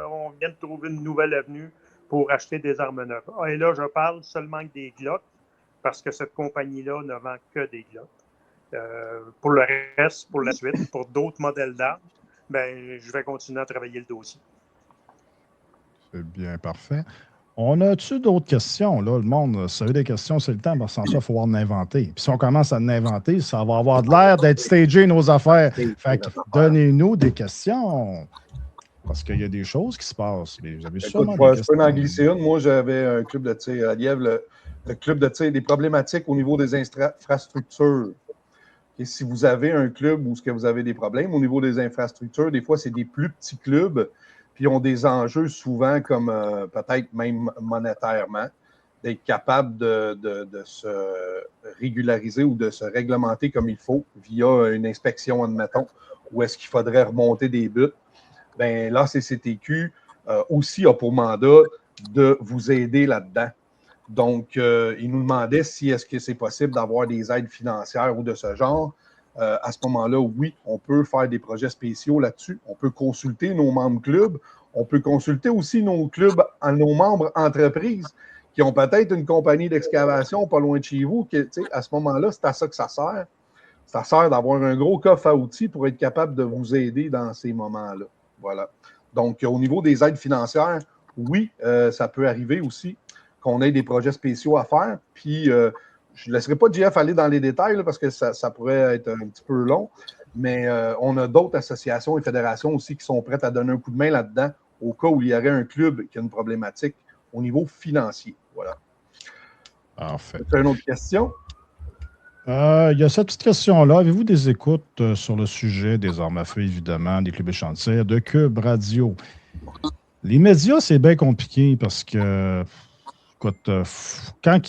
on vient de trouver une nouvelle avenue pour acheter des armes neuves. Et là, je parle seulement que des Glock parce que cette compagnie-là ne vend que des Glock. Pour le reste, pour la suite, pour d'autres modèles d'armes, ben, je vais continuer à travailler le dossier. C'est bien, parfait. On a-tu d'autres questions? Là, le monde, si vous avez des questions, c'est le temps, parce que sans ça, il faut en inventer. Puis si on commence à en inventer, ça va avoir de l'air d'être stagé nos affaires. Fait que donnez-nous des questions. Parce qu'il y a des choses qui se passent. Mais vous avez sûrement des je peux en glisser une. Moi, j'avais un club de tir à Lièvre, le club de tir, des problématiques au niveau des infrastructures. Et si vous avez un club où vous avez des problèmes au niveau des infrastructures, des fois, c'est des plus petits clubs, puis ils ont des enjeux souvent comme peut-être même monétairement, d'être capable de se régulariser ou de se réglementer comme il faut via une inspection, admettons, où est-ce qu'il faudrait remonter des buts. Bien, l'ACCTQ aussi a pour mandat de vous aider là-dedans. Donc, il nous demandait si est-ce que c'est possible d'avoir des aides financières ou de ce genre. À ce moment-là, oui, on peut faire des projets spéciaux là-dessus. On peut consulter nos membres clubs. On peut consulter aussi nos clubs, nos membres entreprises qui ont peut-être une compagnie d'excavation pas loin de chez vous. À ce moment-là, c'est à ça que ça sert. Ça sert d'avoir un gros coffre à outils pour être capable de vous aider dans ces moments-là. Voilà. Donc, au niveau des aides financières, oui, ça peut arriver aussi qu'on ait des projets spéciaux à faire. Puis, je ne laisserai pas JF aller dans les détails là, parce que ça pourrait être un petit peu long, mais on a d'autres associations et fédérations aussi qui sont prêtes à donner un coup de main là-dedans au cas où il y aurait un club qui a une problématique au niveau financier. Voilà. Parfait. C'est une autre question? Il y a cette petite question-là. Avez-vous des écoutes sur le sujet des armes à feu, évidemment, des clubs échantillons, de Cube Radio? Les médias, c'est bien compliqué parce que, écoute, quand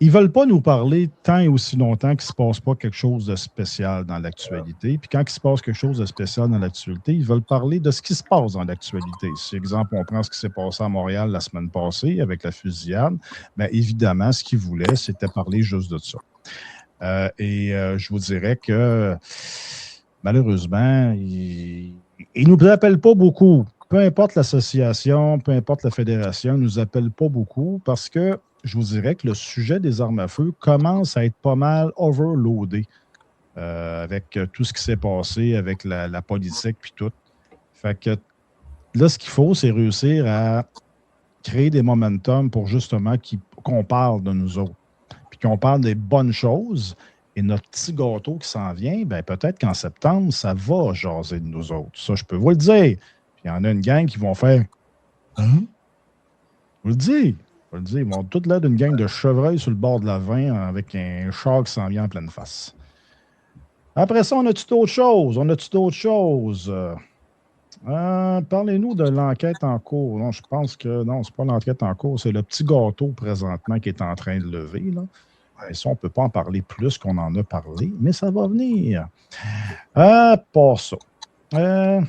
ils veulent pas nous parler tant et aussi longtemps qu'il ne se passe pas quelque chose de spécial dans l'actualité. Puis quand il se passe quelque chose de spécial dans l'actualité, ils veulent parler de ce qui se passe dans l'actualité. Si, exemple, on prend ce qui s'est passé à Montréal la semaine passée avec la fusillade, bien évidemment, ce qu'ils voulaient, c'était parler juste de ça. Je vous dirais que, malheureusement, ils ne nous appellent pas beaucoup. Peu importe l'association, peu importe la fédération, ils ne nous appellent pas beaucoup parce que je vous dirais que le sujet des armes à feu commence à être pas mal overloadé avec tout ce qui s'est passé, avec la politique puis tout. Fait que là, ce qu'il faut, c'est réussir à créer des momentum pour justement qu'on parle de nous autres. Puis qu'on parle des bonnes choses. Et notre petit gâteau qui s'en vient, ben peut-être qu'en septembre, ça va jaser de nous autres. Ça, je peux vous le dire. Puis il y en a une gang qui vont faire « Hein? » Je vous le dis. Ils vont tout l'air d'une gang de chevreuils sur le bord de la 20 avec un char qui s'en vient en pleine face. Après ça, on a-tu d'autres choses? Parlez-nous de l'enquête en cours. Non, je pense que non, c'est pas l'enquête en cours, c'est le petit gâteau présentement qui est en train de lever. Là. Et ça, on ne peut pas en parler plus qu'on en a parlé, mais ça va venir. Pas ça. Ça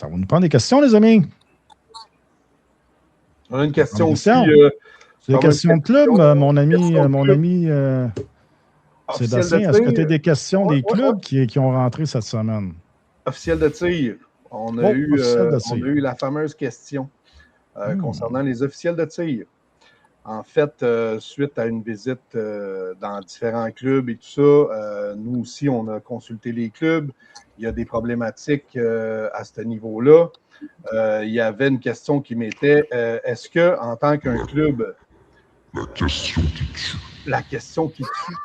va nous prendre des questions, les amis. On a une question aussi. C'est des questions de club, mon ami Sébastien. Est-ce que tu as des questions des clubs qui ont rentré cette semaine? Officiel de tir. On a eu la fameuse question concernant les officiels de tir. En fait, suite à une visite dans différents clubs et tout ça, nous aussi, on a consulté les clubs. Il y a des problématiques à ce niveau-là. Il y avait une question qui m'était est-ce que, en tant qu'un club. La question qui tue.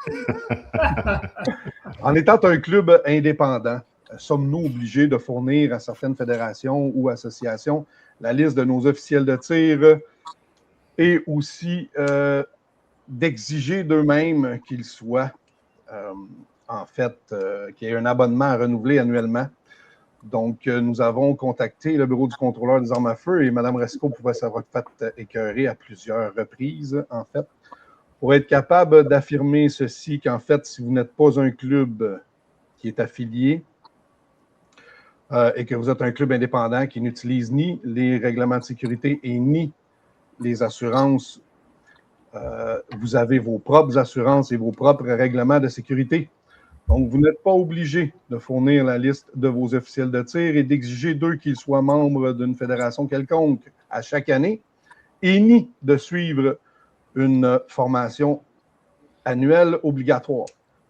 En étant un club indépendant, sommes-nous obligés de fournir à certaines fédérations ou associations la liste de nos officiels de tir et aussi d'exiger d'eux-mêmes qu'ils soient, qu'il y ait un abonnement à renouveler annuellement. Donc, nous avons contacté le bureau du contrôleur des armes à feu et Mme Resco pouvait s'avoir fait écœurer à plusieurs reprises, en fait, pour être capable d'affirmer ceci, qu'en fait, si vous n'êtes pas un club qui est affilié et que vous êtes un club indépendant qui n'utilise ni les règlements de sécurité et ni les assurances, vous avez vos propres assurances et vos propres règlements de sécurité. Donc, vous n'êtes pas obligé de fournir la liste de vos officiels de tir et d'exiger d'eux qu'ils soient membres d'une fédération quelconque à chaque année et ni de suivre une formation annuelle obligatoire.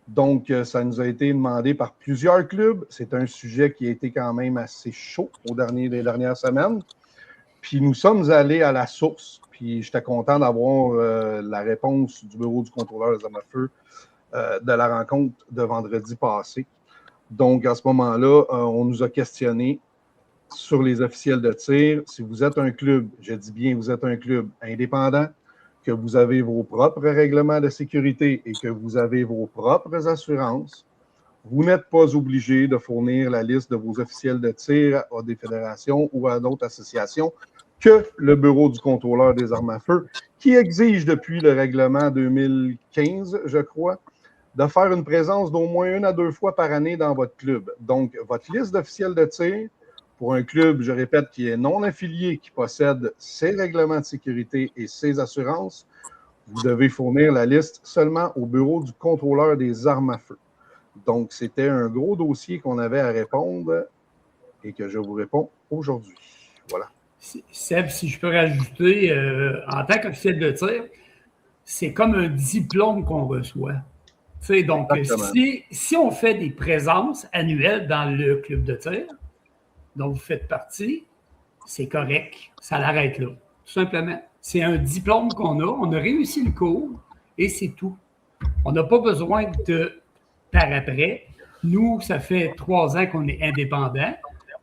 Donc, ça nous a été demandé par plusieurs clubs. C'est un sujet qui a été quand même assez chaud les dernières semaines. Puis nous sommes allés à la source. Puis j'étais content d'avoir la réponse du bureau du contrôleur des armes à feu de la rencontre de vendredi passé. Donc, à ce moment-là, on nous a questionné sur les officiels de tir. Si vous êtes un club, je dis bien, vous êtes un club indépendant, que vous avez vos propres règlements de sécurité et que vous avez vos propres assurances, vous n'êtes pas obligé de fournir la liste de vos officiels de tir à des fédérations ou à d'autres associations que le bureau du contrôleur des armes à feu, qui exige depuis le règlement 2015, je crois, de faire une présence d'au moins 1 à 2 fois par année dans votre club. Donc, votre liste d'officiels de tir, pour un club, je répète, qui est non affilié, qui possède ses règlements de sécurité et ses assurances, vous devez fournir la liste seulement au bureau du contrôleur des armes à feu. Donc, c'était un gros dossier qu'on avait à répondre et que je vous réponds aujourd'hui. Voilà. Seb, si je peux rajouter, en tant qu'officiel de tir, c'est comme un diplôme qu'on reçoit. Tu sais, donc, si on fait des présences annuelles dans le club de tir, dont vous faites partie, c'est correct. Ça l'arrête là, tout simplement. C'est un diplôme qu'on a. On a réussi le cours et c'est tout. On n'a pas besoin de par après. Nous, ça fait 3 ans qu'on est indépendants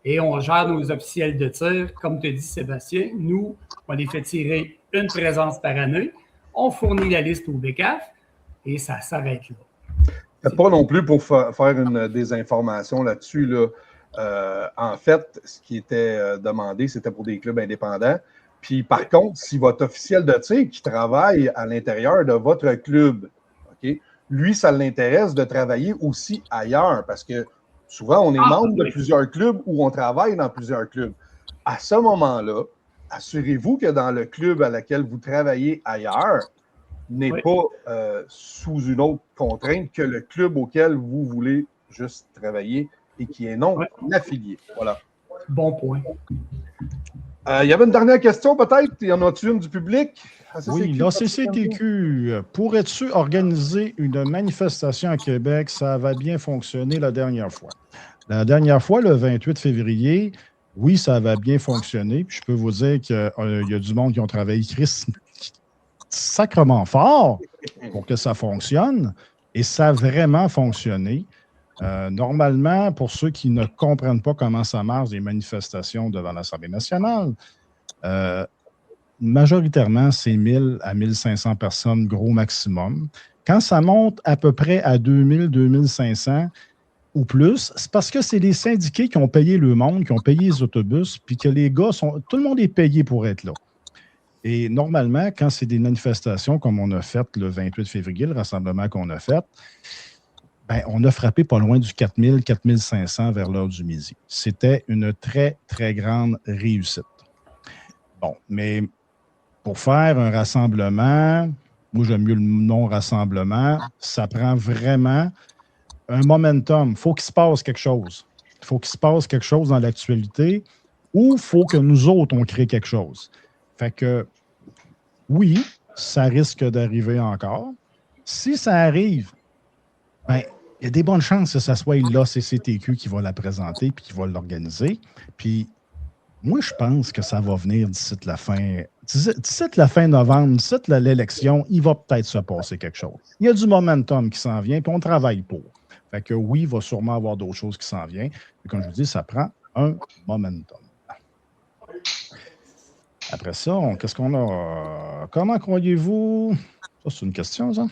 et on gère nos officiels de tir. Comme te dit Sébastien, nous, on les fait tirer une présence par année. On fournit la liste au BCAF et ça s'arrête là. C'est pas non plus pour faire une désinformation là-dessus. Là. En fait, ce qui était demandé, c'était pour des clubs indépendants. Puis, par contre, si votre officiel de tir qui travaille à l'intérieur de votre club, okay, lui, ça l'intéresse de travailler aussi ailleurs parce que souvent, on est membre de plusieurs clubs ou on travaille dans plusieurs clubs. À ce moment-là, assurez-vous que dans le club à laquelle vous travaillez ailleurs n'est pas sous une autre contrainte que le club auquel vous voulez juste travailler et qui est non affilié. Voilà. Bon point. Il y avait une dernière question peut-être. Y en a-tu une du public? Oui, l'ACCTQ, pourrais-tu organiser une manifestation à Québec? Ça va bien fonctionner la dernière fois. La dernière fois, le 28 février, oui, ça va bien fonctionner. Puis je peux vous dire qu'il y a du monde qui ont travaillé sacrement fort pour que ça fonctionne. Et ça a vraiment fonctionné. Normalement, pour ceux qui ne comprennent pas comment ça marche, des manifestations devant l'Assemblée nationale, majoritairement, c'est 1000 à 1500 personnes, gros maximum. Quand ça monte à peu près à 2000, 2500 ou plus, c'est parce que c'est les syndiqués qui ont payé le monde, qui ont payé les autobus, puis que les gars tout le monde est payé pour être là. Et normalement, quand c'est des manifestations comme on a fait le 28 février, le rassemblement qu'on a fait, ben, on a frappé pas loin du 4000, 4500 vers l'heure du midi. C'était une très, très grande réussite. Bon, mais pour faire un rassemblement, moi j'aime mieux le nom rassemblement, ça prend vraiment un momentum. Il faut qu'il se passe quelque chose. Il faut qu'il se passe quelque chose dans l'actualité ou il faut que nous autres, on crée quelque chose. Fait que, oui, ça risque d'arriver encore. Si ça arrive, ben, il y a des bonnes chances que ce soit l'ACCTQ qui va la présenter puis qui va l'organiser. Puis, moi, je pense que ça va venir d'ici la fin novembre, d'ici l'élection, il va peut-être se passer quelque chose. Il y a du momentum qui s'en vient, puis on travaille pour. Fait que oui, il va sûrement avoir d'autres choses qui s'en viennent. Et comme je vous dis, ça prend un momentum. Après ça, qu'est-ce qu'on a? Comment croyez-vous? Ça, c'est une question, ça?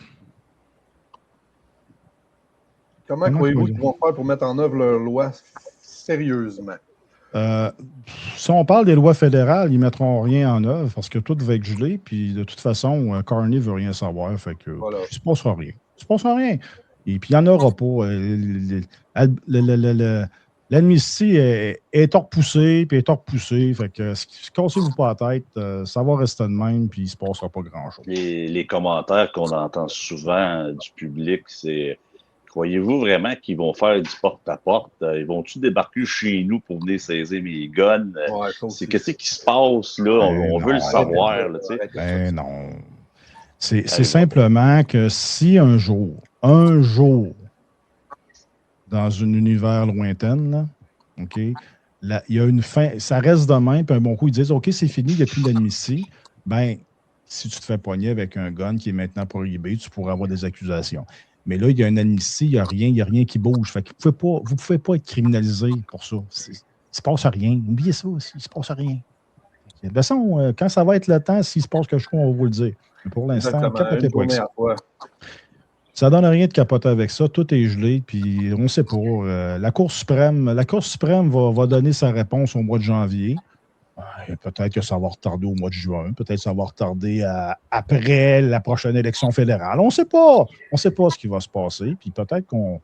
Comment croyez-vous qu'ils vont faire pour mettre en œuvre leur loi sérieusement? Si on parle des lois fédérales, ils ne mettront rien en œuvre parce que tout va être gelé. Puis de toute façon, Carney ne veut rien savoir. Fait que voilà. Il ne se passera rien. Il ne se passera rien. Et puis il n'y en aura pas. L'amnistie est repoussée, puis est repoussée. Fait que cassez-vous pas la tête, ça va rester de même, puis il ne se passera pas grand-chose. Les commentaires qu'on entend souvent du public, c'est croyez-vous vraiment qu'ils vont faire du porte-à-porte? Ils vont-tu débarquer chez nous pour venir saisir mes guns? C'est qu'est-ce qui se passe là? On veut le savoir. Là, non. C'est simplement que si un jour, dans un univers lointaine, là, OK? Il y a une fin, ça reste demain, puis un bon coup, ils disent OK, c'est fini, il n'y a plus d'amnistie. Ben, si tu te fais pogner avec un gun qui est maintenant prohibé, tu pourras avoir des accusations. Mais là, il y a une amnistie, il n'y a rien qui bouge. Fait que vous ne pouvez pas être criminalisé pour ça. Il ne se passe rien. Oubliez ça aussi, il ne se passe rien. De toute façon, quand ça va être le temps, s'il se passe quelque chose, on va vous le dire. Mais pour l'instant, capotez pas avec ça. Ça ne donne rien de capoter avec ça. Tout est gelé, puis on ne sait pas. La Cour suprême va donner sa réponse au mois de janvier. Peut-être que ça va retarder au mois de juin. Peut-être que ça va retarder après la prochaine élection fédérale. On ne sait pas. On ne sait pas ce qui va se passer. Puis peut-être qu'on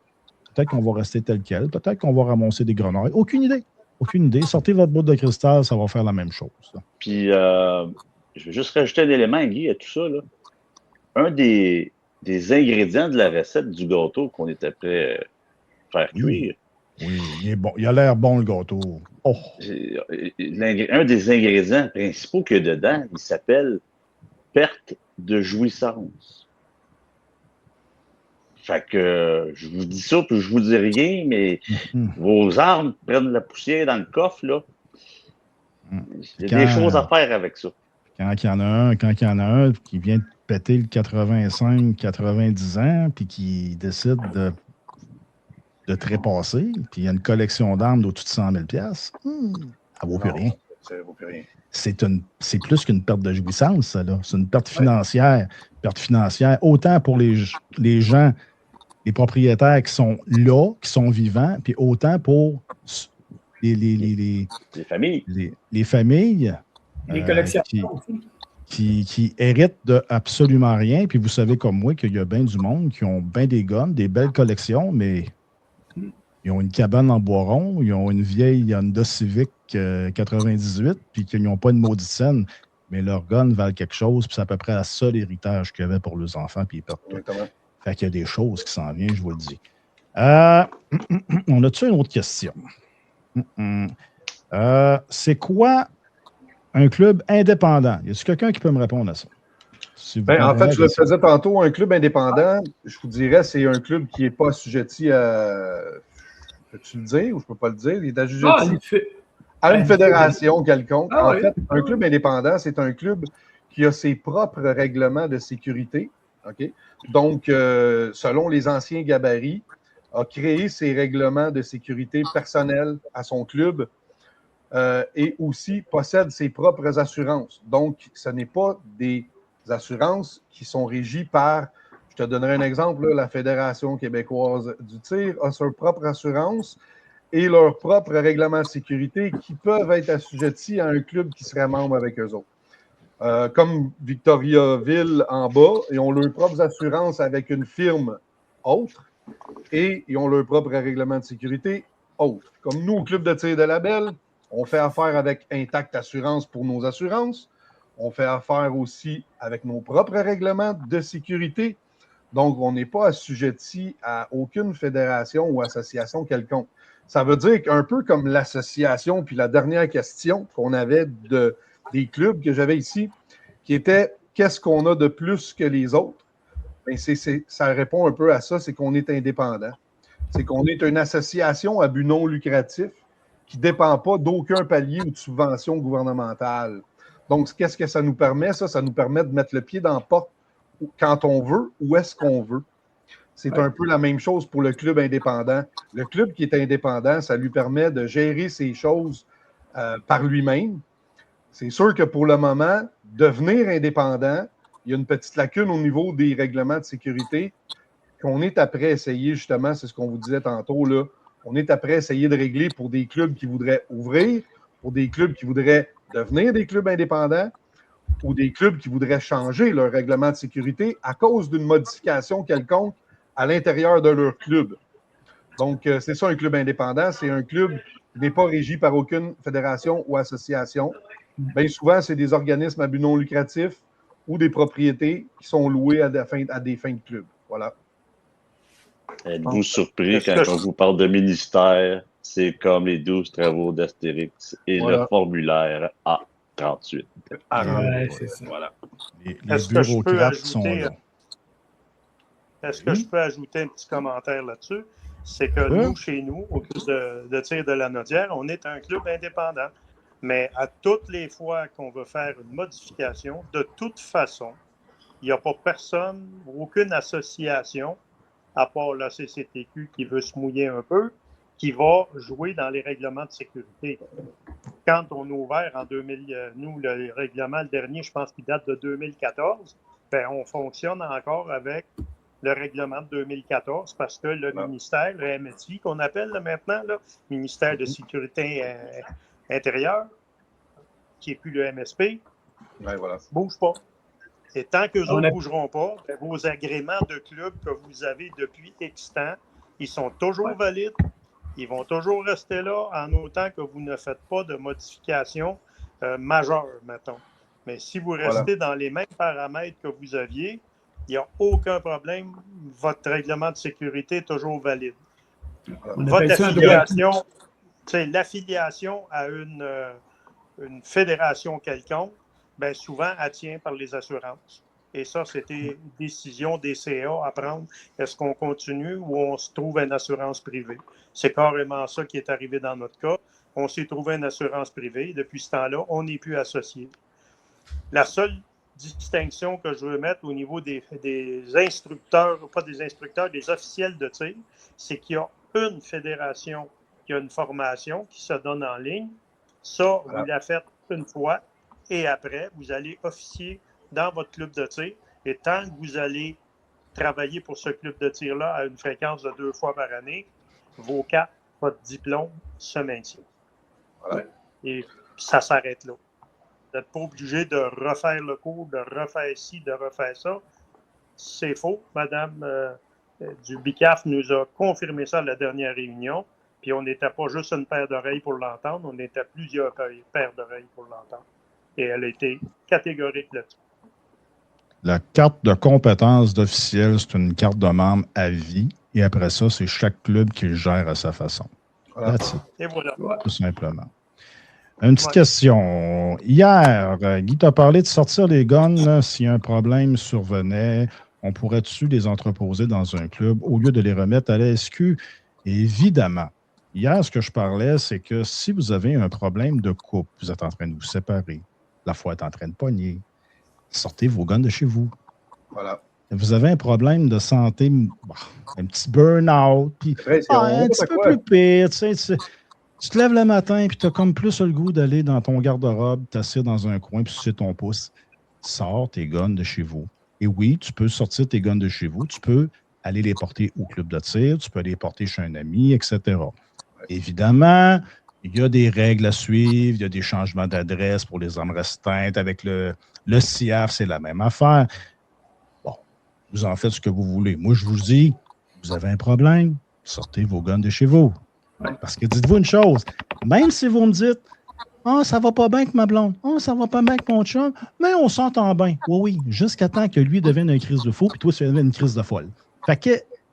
va rester tel quel. Peut-être qu'on va ramasser des grenouilles. Aucune idée. Aucune idée. Sortez votre boule de cristal, ça va faire la même chose. Puis, je vais juste rajouter un élément, Guy, à tout ça. Là. Un des ingrédients de la recette du gâteau qu'on était prêt à faire cuire. Oui, il est bon. Il a l'air bon, le gâteau. Oh. Un des ingrédients principaux qu'il y a dedans, il s'appelle perte de jouissance. Fait que je vous dis ça, puis je vous dis rien, mais vos armes prennent la poussière dans le coffre, là. Il y a des choses à faire avec ça. Quand il y en a un qui vient de péter le 85-90 ans, puis qui décide de trépasser, puis il y a une collection d'armes d'au-dessus de 100 000 $, ça ne vaut plus rien. Ça vaut plus rien. C'est plus qu'une perte de jouissance, ça, là. C'est une perte financière. Perte financière, autant pour les gens, les propriétaires qui sont là, qui sont vivants, puis autant pour les familles. Les familles. Les collections. Qui héritent de absolument rien. Puis vous savez comme moi qu'il y a bien du monde qui ont bien des guns, des belles collections, mais ils ont une cabane en bois rond, ils ont une vieille Honda Civic 98, puis qu'ils n'ont pas une maudite scène, mais leurs guns valent quelque chose, puis c'est à peu près le seul héritage qu'ils avaient pour leurs enfants, puis ils perdent tout. Fait qu'il y a des choses qui s'en viennent, je vous le dis. On a-tu une autre question? C'est quoi un club indépendant? Y a-t-il quelqu'un qui peut me répondre à ça? En fait, je le faisais tantôt, un club indépendant, je vous dirais, c'est un club qui n'est pas assujetti à... Peux-tu le dire ou je ne peux pas le dire? Il est assujetti à une fédération quelconque. En fait, un club indépendant, c'est un club qui a ses propres règlements de sécurité. Okay? Donc, selon les anciens gabarits, a créé ses règlements de sécurité personnels à son club et aussi possède ses propres assurances. Donc, ce n'est pas des assurances qui sont régies par, je te donnerai un exemple, là, la Fédération québécoise du tir a sa propre assurance et leur propre règlement de sécurité qui peuvent être assujettis à un club qui serait membre avec eux autres. Comme Victoriaville en bas, ils ont leurs propres assurances avec une firme autre et ils ont leur propre règlement de sécurité autre. Comme nous, au Club de tir de la Belle, on fait affaire avec Intact Assurance pour nos assurances. On fait affaire aussi avec nos propres règlements de sécurité. Donc, on n'est pas assujetti à aucune fédération ou association quelconque. Ça veut dire qu'un peu comme l'association, puis la dernière question qu'on avait des clubs que j'avais ici, qui était qu'est-ce qu'on a de plus que les autres? Bien, ça répond un peu à ça, c'est qu'on est indépendant. C'est qu'on est une association à but non lucratif qui ne dépend pas d'aucun palier ou de subvention gouvernementale. Donc, qu'est-ce que ça nous permet? Ça nous permet de mettre le pied dans la porte quand on veut, où est-ce qu'on veut. C'est un peu la même chose pour le club indépendant. Le club qui est indépendant, ça lui permet de gérer ses choses par lui-même. C'est sûr que pour le moment, devenir indépendant, il y a une petite lacune au niveau des règlements de sécurité qu'on est après essayer, justement, c'est ce qu'on vous disait tantôt, là, on est après essayer de régler pour des clubs qui voudraient ouvrir, pour des clubs qui voudraient devenir des clubs indépendants ou des clubs qui voudraient changer leur règlement de sécurité à cause d'une modification quelconque à l'intérieur de leur club. Donc, c'est ça un club indépendant. C'est un club qui n'est pas régi par aucune fédération ou association. Bien souvent, c'est des organismes à but non lucratif ou des propriétés qui sont louées à des fins de club. Voilà. Êtes-vous surpris quand on vous parle de ministère? C'est comme les 12 travaux d'Astérix et le formulaire A38. C'est ça. Voilà. Les bureaucrates sont là. Est-ce que je peux ajouter un petit commentaire là-dessus? c'est que nous, chez nous, au club de tir de la Naudière, on est un club indépendant. Mais à toutes les fois qu'on veut faire une modification, de toute façon, il n'y a pas personne, aucune association, à part la CCTQ qui veut se mouiller un peu, qui va jouer dans les règlements de sécurité. Quand on a ouvert en 2000, nous, le règlement, le dernier, je pense qu'il date de 2014, bien, on fonctionne encore avec le règlement de 2014 parce que le ministère, le MSI, qu'on appelle là, maintenant, là, ministère de Sécurité intérieure, qui n'est plus le MSP, bouge pas. Et tant qu'eux autres ne bougeront pas, bien, vos agréments de club que vous avez depuis X temps, ils sont toujours valides. Ils vont toujours rester là en autant que vous ne faites pas de modifications majeures, mettons. Mais si vous restez dans les mêmes paramètres que vous aviez, il n'y a aucun problème. Votre règlement de sécurité est toujours valide. Votre affiliation, l'affiliation à une fédération quelconque, bien souvent, elle tient par les assurances. Et ça, c'était une décision des CA à prendre. Est-ce qu'on continue ou on se trouve une assurance privée? C'est carrément ça qui est arrivé dans notre cas. On s'est trouvé une assurance privée. Depuis ce temps-là, on n'est plus associé. La seule distinction que je veux mettre au niveau des instructeurs, pas des instructeurs, des officiels de tir, c'est qu'il y a une fédération qui a une formation qui se donne en ligne. Ça, vous la faites une fois et après, vous allez officier dans votre club de tir. Et tant que vous allez travailler pour ce club de tir-là à une fréquence de 2 fois par année, vos cartes, votre diplôme se maintient. Et ça s'arrête là. Vous n'êtes pas obligé de refaire le cours, de refaire ci, de refaire ça. C'est faux. Madame du BICAF nous a confirmé ça à la dernière réunion. Puis on n'était pas juste une paire d'oreilles pour l'entendre, on était plusieurs paires d'oreilles pour l'entendre. Et elle a été catégorique là-dessus. La carte de compétence d'officiel, c'est une carte de membre à vie. Et après ça, c'est chaque club qui le gère à sa façon. Et voilà. Tout simplement. Une petite question. Hier, Guy t'a parlé de sortir les guns. Si un problème survenait, on pourrait-tu les entreposer dans un club au lieu de les remettre à la SQ? Évidemment. Hier, ce que je parlais, c'est que si vous avez un problème de couple, vous êtes en train de vous séparer, la foi est en train de pogner, sortez vos guns de chez vous. Voilà. Vous avez un problème de santé, un petit burn-out, puis un petit peu plus pire. Tu te lèves le matin et tu as comme plus le goût d'aller dans ton garde-robe, t'asseoir dans un coin, puis sucer ton pouce. Sors tes guns de chez vous. Et oui, tu peux sortir tes guns de chez vous. Tu peux aller les porter au club de tir, tu peux aller les porter chez un ami, etc. Évidemment, il y a des règles à suivre, il y a des changements d'adresse pour les armes restreintes. Avec le CIAF, c'est la même affaire. Bon, vous en faites ce que vous voulez. Moi, je vous dis, vous avez un problème, sortez vos guns de chez vous. Parce que dites-vous une chose, même si vous me dites « Ah, ça va pas bien avec ma blonde. Ah, ça va pas bien avec mon chum. » Mais on s'entend bien. Oui, jusqu'à temps que lui devienne une crise de fou puis toi, tu deviennes une crise de folle. Fait que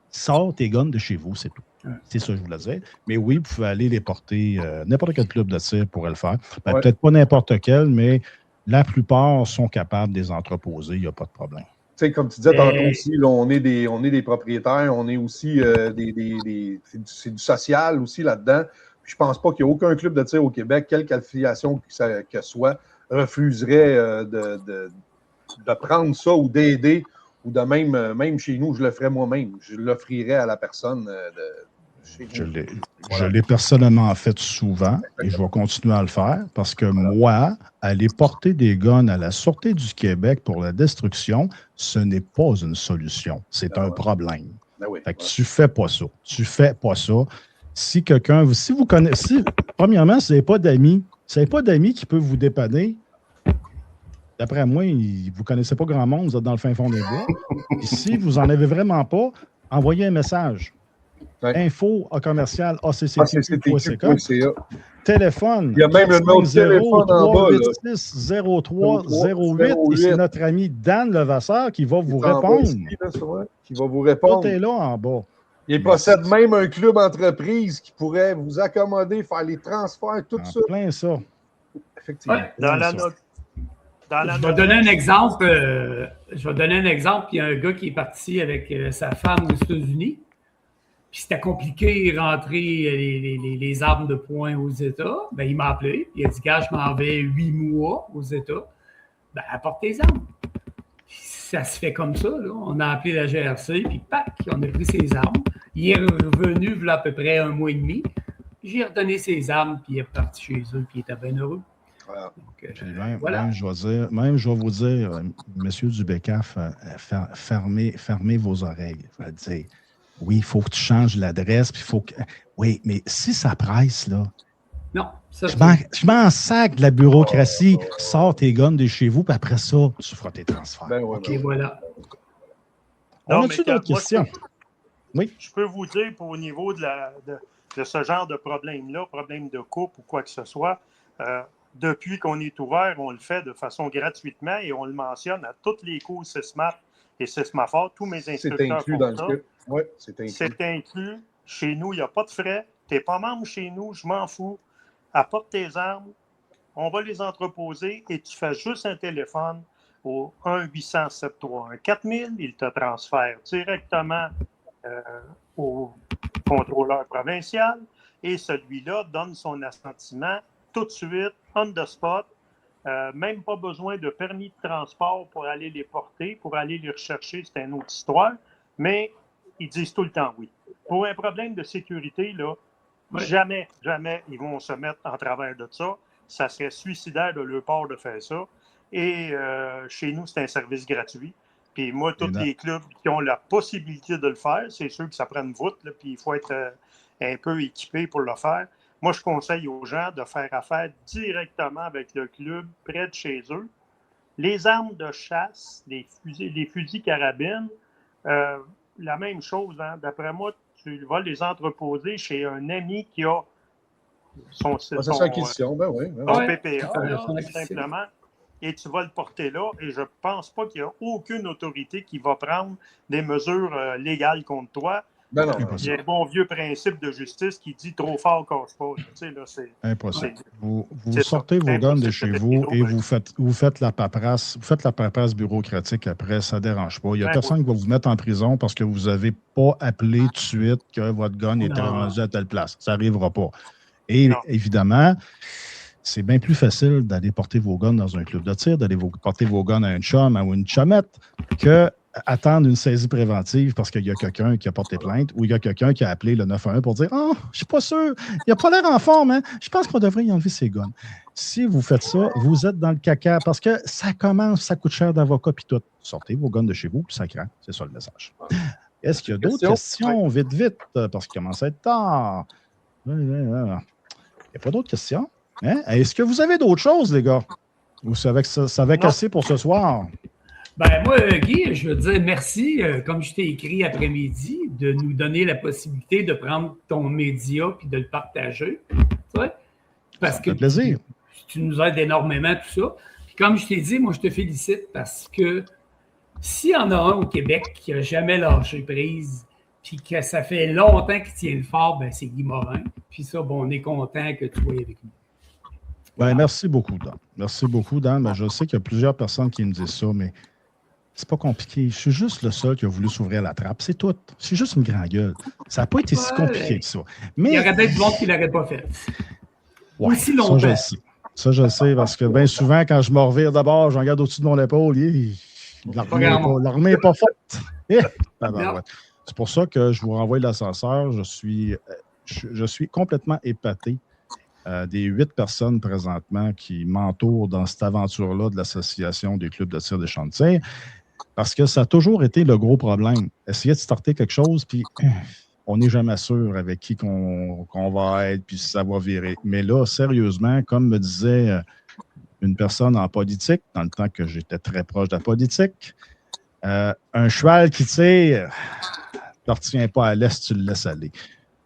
sors tes guns de chez vous, c'est tout. C'est ça que je voulais dire. Mais oui, vous pouvez aller les porter, n'importe quel club de tir pourrait le faire. Peut-être pas n'importe quel, mais la plupart sont capables de les entreposer, il n'y a pas de problème. Tu sais, comme tu disais tantôt aussi, là, on est des propriétaires, on est aussi c'est du social aussi là-dedans. Puis je pense pas qu'il y a aucun club de tir au Québec, quelque affiliation que soit, refuserait de prendre ça ou d'aider, ou de même chez nous, je le ferais moi-même. Je l'offrirais à la personne chez vous. Je l'ai personnellement fait souvent et je vais continuer à le faire parce que moi, aller porter des guns à la Sûreté du Québec pour la destruction, ce n'est pas une solution. C'est un problème. Fait que tu fais pas ça. Tu fais pas ça. Si quelqu'un, si vous connaissez, premièrement, si vous n'avez pas d'amis qui peuvent vous dépanner, d'après moi, vous ne connaissez pas grand monde, vous êtes dans le fin fond des bois. Et si vous n'en avez vraiment pas, envoyez un message. info@commercial.accct.ca. Téléphone. Il y a même le numéro de téléphone en bas. 0308. Et c'est notre ami Dan Levasseur qui va vous répondre. Qui va vous répondre. Tout est là en bas. Il possède même un club entreprise qui pourrait vous accommoder, faire les transferts, tout ça. Plein ça. Effectivement. Je vais donner un exemple. Il y a un gars qui est parti avec sa femme aux États-Unis. Puis c'était compliqué de rentrer les armes de poing aux États. Ben, il m'a appelé. Il a dit, gars, je m'en vais 8 mois aux États. Ben, apporte tes armes. Puis ça se fait comme ça. Là. On a appelé la GRC, puis pac, on a pris ses armes. Il est revenu, il y a à peu près 1 mois et demi. J'ai redonné ses armes, puis il est parti chez eux, puis il était bien heureux. Voilà. Donc, voilà. Même, je vais vous dire, monsieur du BECAF, fermez vos oreilles. Je vais dire, oui, il faut que tu changes l'adresse, puis il faut que. Oui, mais si ça presse, là. Non, ça, je m'en sac de la bureaucratie. Sors tes guns de chez vous, puis après ça, tu feras tes transferts. Ben ouais, OK, voilà. On a-tu d'autres questions? Oui. Je peux vous dire, au niveau de ce genre de problème-là, problème de coupe ou quoi que ce soit, depuis qu'on est ouvert, on le fait de façon gratuitement et on le mentionne à toutes les cours CISMAT et CISMAFOR. Tous mes instructeurs c'est inclus font dans ça. le truc. Oui, c'est inclus. C'est inclus. Chez nous, il n'y a pas de frais. Tu n'es pas membre chez nous, je m'en fous. Apporte tes armes, on va les entreposer et tu fais juste un téléphone au 1-800-731-4000. Il te transfère directement au contrôleur provincial et celui-là donne son assentiment tout de suite, on the spot. Même pas besoin de permis de transport pour aller les porter, pour aller les rechercher, c'est une autre histoire. Mais ils disent tout le temps oui. Pour un problème de sécurité, là, jamais ils vont se mettre en travers de ça. Ça serait suicidaire de leur part de faire ça. Et chez nous, c'est un service gratuit. Puis moi, tous les clubs qui ont la possibilité de le faire, c'est sûr que ça prend une voûte, là, puis il faut être un peu équipé pour le faire. Moi, je conseille aux gens de faire affaire directement avec le club près de chez eux. Les armes de chasse, les fusils carabines, la même chose. Hein. D'après moi, tu vas les entreposer chez un ami qui a son acquisition, PPA, tout simplement. Et tu vas le porter là. Et je ne pense pas qu'il y a aucune autorité qui va prendre des mesures légales contre toi. Ben non, il y a un bon vieux principe de justice qui dit trop fort casse pas. Tu sais, là, c'est impossible. Vous sortez vos guns de chez vous et vous faites la paperasse. Vous faites la paperasse bureaucratique après, ça ne dérange pas. Il n'y a personne qui va vous mettre en prison parce que vous n'avez pas appelé tout de suite que votre gun était rendu à telle place. Ça n'arrivera pas. Et évidemment, c'est bien plus facile d'aller porter vos guns dans un club de tir, d'aller porter vos guns à un chum ou une chumette que attendre une saisie préventive parce qu'il y a quelqu'un qui a porté plainte ou il y a quelqu'un qui a appelé le 911 pour dire « Oh, je ne suis pas sûr, il n'a pas l'air en forme, hein? Je pense qu'on devrait y enlever ses guns. » Si vous faites ça, vous êtes dans le caca parce que ça commence, ça coûte cher d'avocat puis tout. Sortez vos guns de chez vous puis ça craint. C'est ça le message. Est-ce qu'il y a d'autres questions? Vite, parce qu'il commence à être tard. Il n'y a pas d'autres questions? Hein? Est-ce que vous avez d'autres choses, les gars? Ou ça va être assez pour ce soir? Ben moi, Guy, je veux dire merci, comme je t'ai écrit après-midi, de nous donner la possibilité de prendre ton média puis de le partager. Tu sais? Parce que plaisir. Tu nous aides énormément, tout ça. Puis comme je t'ai dit, moi, je te félicite parce que s'il y en a un au Québec qui n'a jamais lâché prise, puis que ça fait longtemps qu'il tient le fort, ben c'est Guy Morin. Puis ça, bon, on est content que tu sois avec nous. Ben, merci beaucoup, Dan. Merci beaucoup, Dan. Ben, je sais qu'il y a plusieurs personnes qui me disent ça, mais c'est pas compliqué. Je suis juste le seul qui a voulu s'ouvrir la trappe. C'est tout. C'est juste une grande gueule. Ça n'a pas été si compliqué que ça. Mais... Il y aurait peut-être du monde qui ne l'aurait pas fait. Ouais, aussi longtemps. Ça, je sais. Ça, je sais, parce que bien souvent, quand je me revire d'abord, je regarde au-dessus de mon épaule, l'armée n'est pas forte. C'est pour ça que je vous renvoie l'ascenseur. Je suis complètement épaté des 8 personnes présentement qui m'entourent dans cette aventure-là de l'Association des clubs de tir des champs de tir, parce que ça a toujours été le gros problème. Essayer de starter quelque chose, puis on n'est jamais sûr avec qui qu'on va être, puis si ça va virer. Mais là, sérieusement, comme me disait une personne en politique, dans le temps que j'étais très proche de la politique, un cheval qui tire ne retient pas à l'est, tu le laisses aller.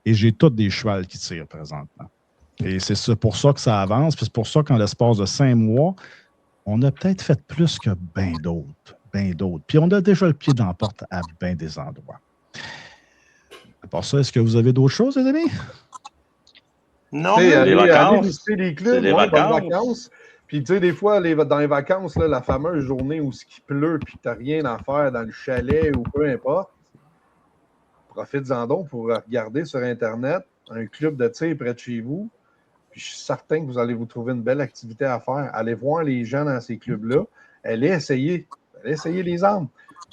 Et j'ai tous des chevals qui tirent présentement. Et c'est pour ça que ça avance. Puis c'est pour ça qu'en l'espace de 5 mois, on a peut-être fait plus que bien d'autres. Puis on a déjà le pied dans la porte à bien des endroits. À part ça, est-ce que vous avez d'autres choses, les amis? Non, aller visiter les clubs, les vacances. Puis, tu sais, des fois, dans les vacances, là, la fameuse journée où il pleut puis tu n'as rien à faire dans le chalet ou peu importe, Profites-en donc pour regarder sur Internet un club de tir près de chez vous. Puis je suis certain que vous allez vous trouver une belle activité à faire. Allez voir les gens dans ces clubs-là. Allez essayer les armes.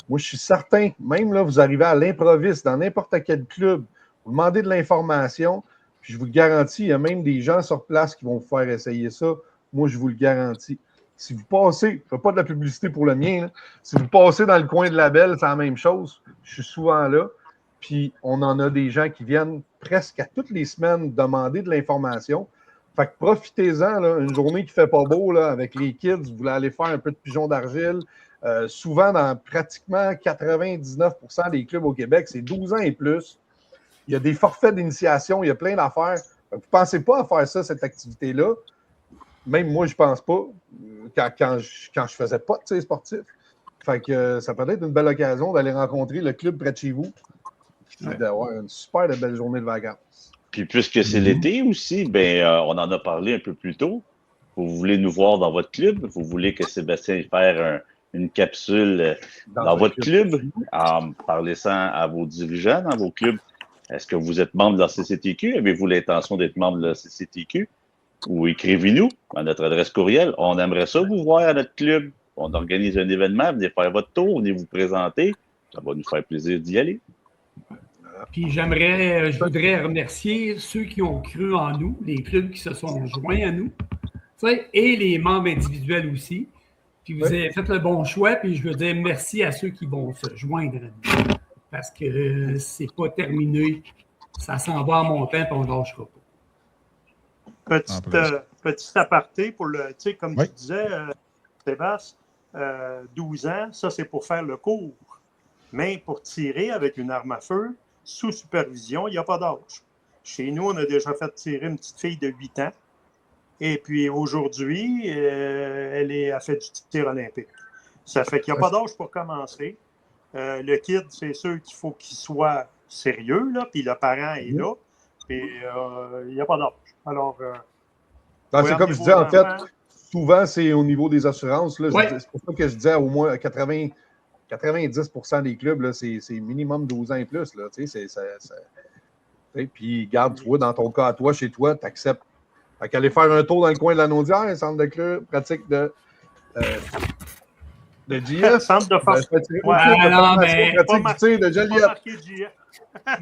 Moi, je suis certain, même là, vous arrivez à l'improviste dans n'importe quel club, vous demandez de l'information, puis je vous le garantis, il y a même des gens sur place qui vont vous faire essayer ça. Moi, je vous le garantis. Si vous passez, je ne fais pas de la publicité pour le mien, là. Si vous passez dans le coin de la Belle, c'est la même chose. Je suis souvent là. Puis on en a des gens qui viennent presque à toutes les semaines demander de l'information. Fait que profitez-en, là, une journée qui ne fait pas beau là, avec les kids, vous voulez aller faire un peu de pigeon d'argile. Souvent, dans pratiquement 99% des clubs au Québec, c'est 12 ans et plus. Il y a des forfaits d'initiation, il y a plein d'affaires. Vous ne pensez pas à faire ça, cette activité-là. Même moi, je ne pense pas quand je ne faisais pas de tir sportif. Fait que ça peut être une belle occasion d'aller rencontrer le club près de chez vous et d'avoir une super belle journée de vacances. Puis puisque c'est l'été aussi, on en a parlé un peu plus tôt. Vous voulez nous voir dans votre club? Vous voulez que Sébastien fasse une capsule dans votre club en parlant à vos dirigeants dans vos clubs? Est-ce que vous êtes membre de la CCTQ? Avez-vous l'intention d'être membre de la CCTQ? Ou écrivez-nous à notre adresse courriel. On aimerait ça vous voir à notre club. On organise un événement, venez faire votre tour, venez vous présenter. Ça va nous faire plaisir d'y aller. Puis je voudrais remercier ceux qui ont cru en nous, les clubs qui se sont joints à nous, et les membres individuels aussi. Puis vous avez fait le bon choix, puis je veux dire merci à ceux qui vont se joindre à nous. Parce que c'est pas terminé. Ça s'en va en montant, puis on ne lâchera pas. Petit aparté pour le, tu sais, comme tu disais, Sébastien, 12 ans, ça c'est pour faire le cours. Mais pour tirer avec une arme à feu, sous supervision, il n'y a pas d'âge. Chez nous, on a déjà fait tirer une petite fille de 8 ans. Et puis aujourd'hui, elle a fait du tir olympique. Ça fait qu'il n'y a pas d'âge pour commencer. Le kid, c'est sûr qu'il faut qu'il soit sérieux, là, puis le parent est là. Puis il n'y a pas d'âge. Alors, c'est comme je disais, en fait, souvent, c'est au niveau des assurances. Là, c'est pour ça que je disais au moins 90% des clubs, là, c'est minimum 12 ans et plus. Là, puis, garde, tu vois, dans ton cas, à toi, chez toi, tu acceptes. Fait qu'aller faire un tour dans le coin de la Naudière, centre de club, pratique de JF. Centre de force. Pratique du tir de Joliette.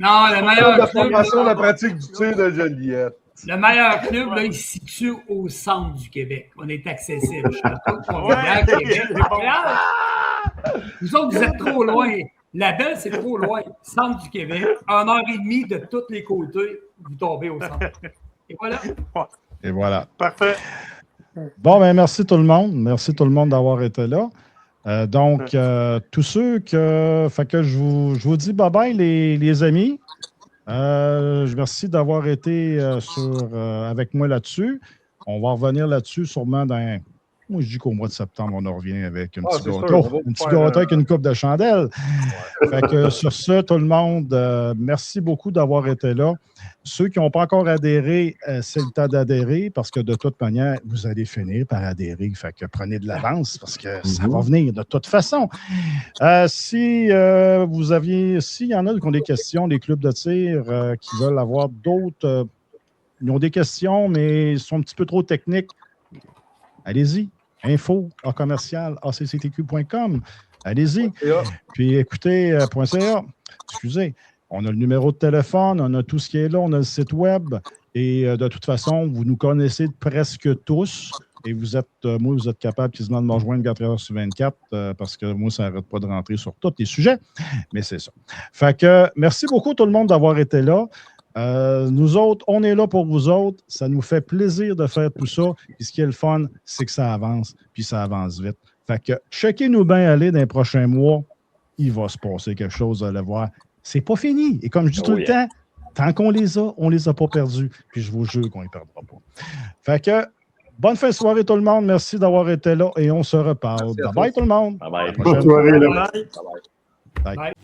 Non, le meilleur club. Formation de la pratique du tir de Joliette. Le meilleur club, là, il se situe au centre du Québec. On est accessible. Vous autres, vous êtes trop loin. La Belle, c'est trop loin. Centre du Québec, 1h30 de tous les côtés, vous tombez au centre. Et voilà. Et voilà. Parfait. Bon, ben merci tout le monde. Merci tout le monde d'avoir été là. Tous ceux que... Fait que je vous dis bye-bye, les amis. Je merci d'avoir été avec moi là-dessus. On va revenir là-dessus sûrement dans... Moi, je dis qu'au mois de septembre, on en revient avec un petit gâteau. Un petit gâteau avec une coupe de chandelle. Fait que sur ce, tout le monde, merci beaucoup d'avoir été là. Ceux qui n'ont pas encore adhéré, c'est le temps d'adhérer parce que de toute manière, vous allez finir par adhérer. Fait que prenez de l'avance parce que ça va venir de toute façon. S'il y en a qui ont des questions, des clubs de tir qui veulent avoir d'autres, ils ont des questions, mais ils sont un petit peu trop techniques, allez-y. info@accctq.com. Allez-y. Puis écoutez, .ca, excusez, on a le numéro de téléphone, on a tout ce qui est là, on a le site web. Et de toute façon, vous nous connaissez presque tous. Et vous êtes capable quasiment de me rejoindre 24h/24 parce que moi, ça n'arrête pas de rentrer sur tous les sujets. Mais c'est ça. Fait que merci beaucoup tout le monde d'avoir été là. Nous autres, on est là pour vous autres. Ça nous fait plaisir de faire tout ça. Puis ce qui est le fun, c'est que ça avance, puis ça avance vite. Fait que checkez-nous bien aller dans les prochains mois. Il va se passer quelque chose, vous allez voir. C'est pas fini. Et comme je dis tout le temps, tant qu'on les a, on les a pas perdus. Puis je vous jure qu'on les perdra pas. Fait que bonne fin de soirée tout le monde. Merci d'avoir été là et on se reparle. Bye bye tout le monde. Bye bye. Bonne soirée. Bye.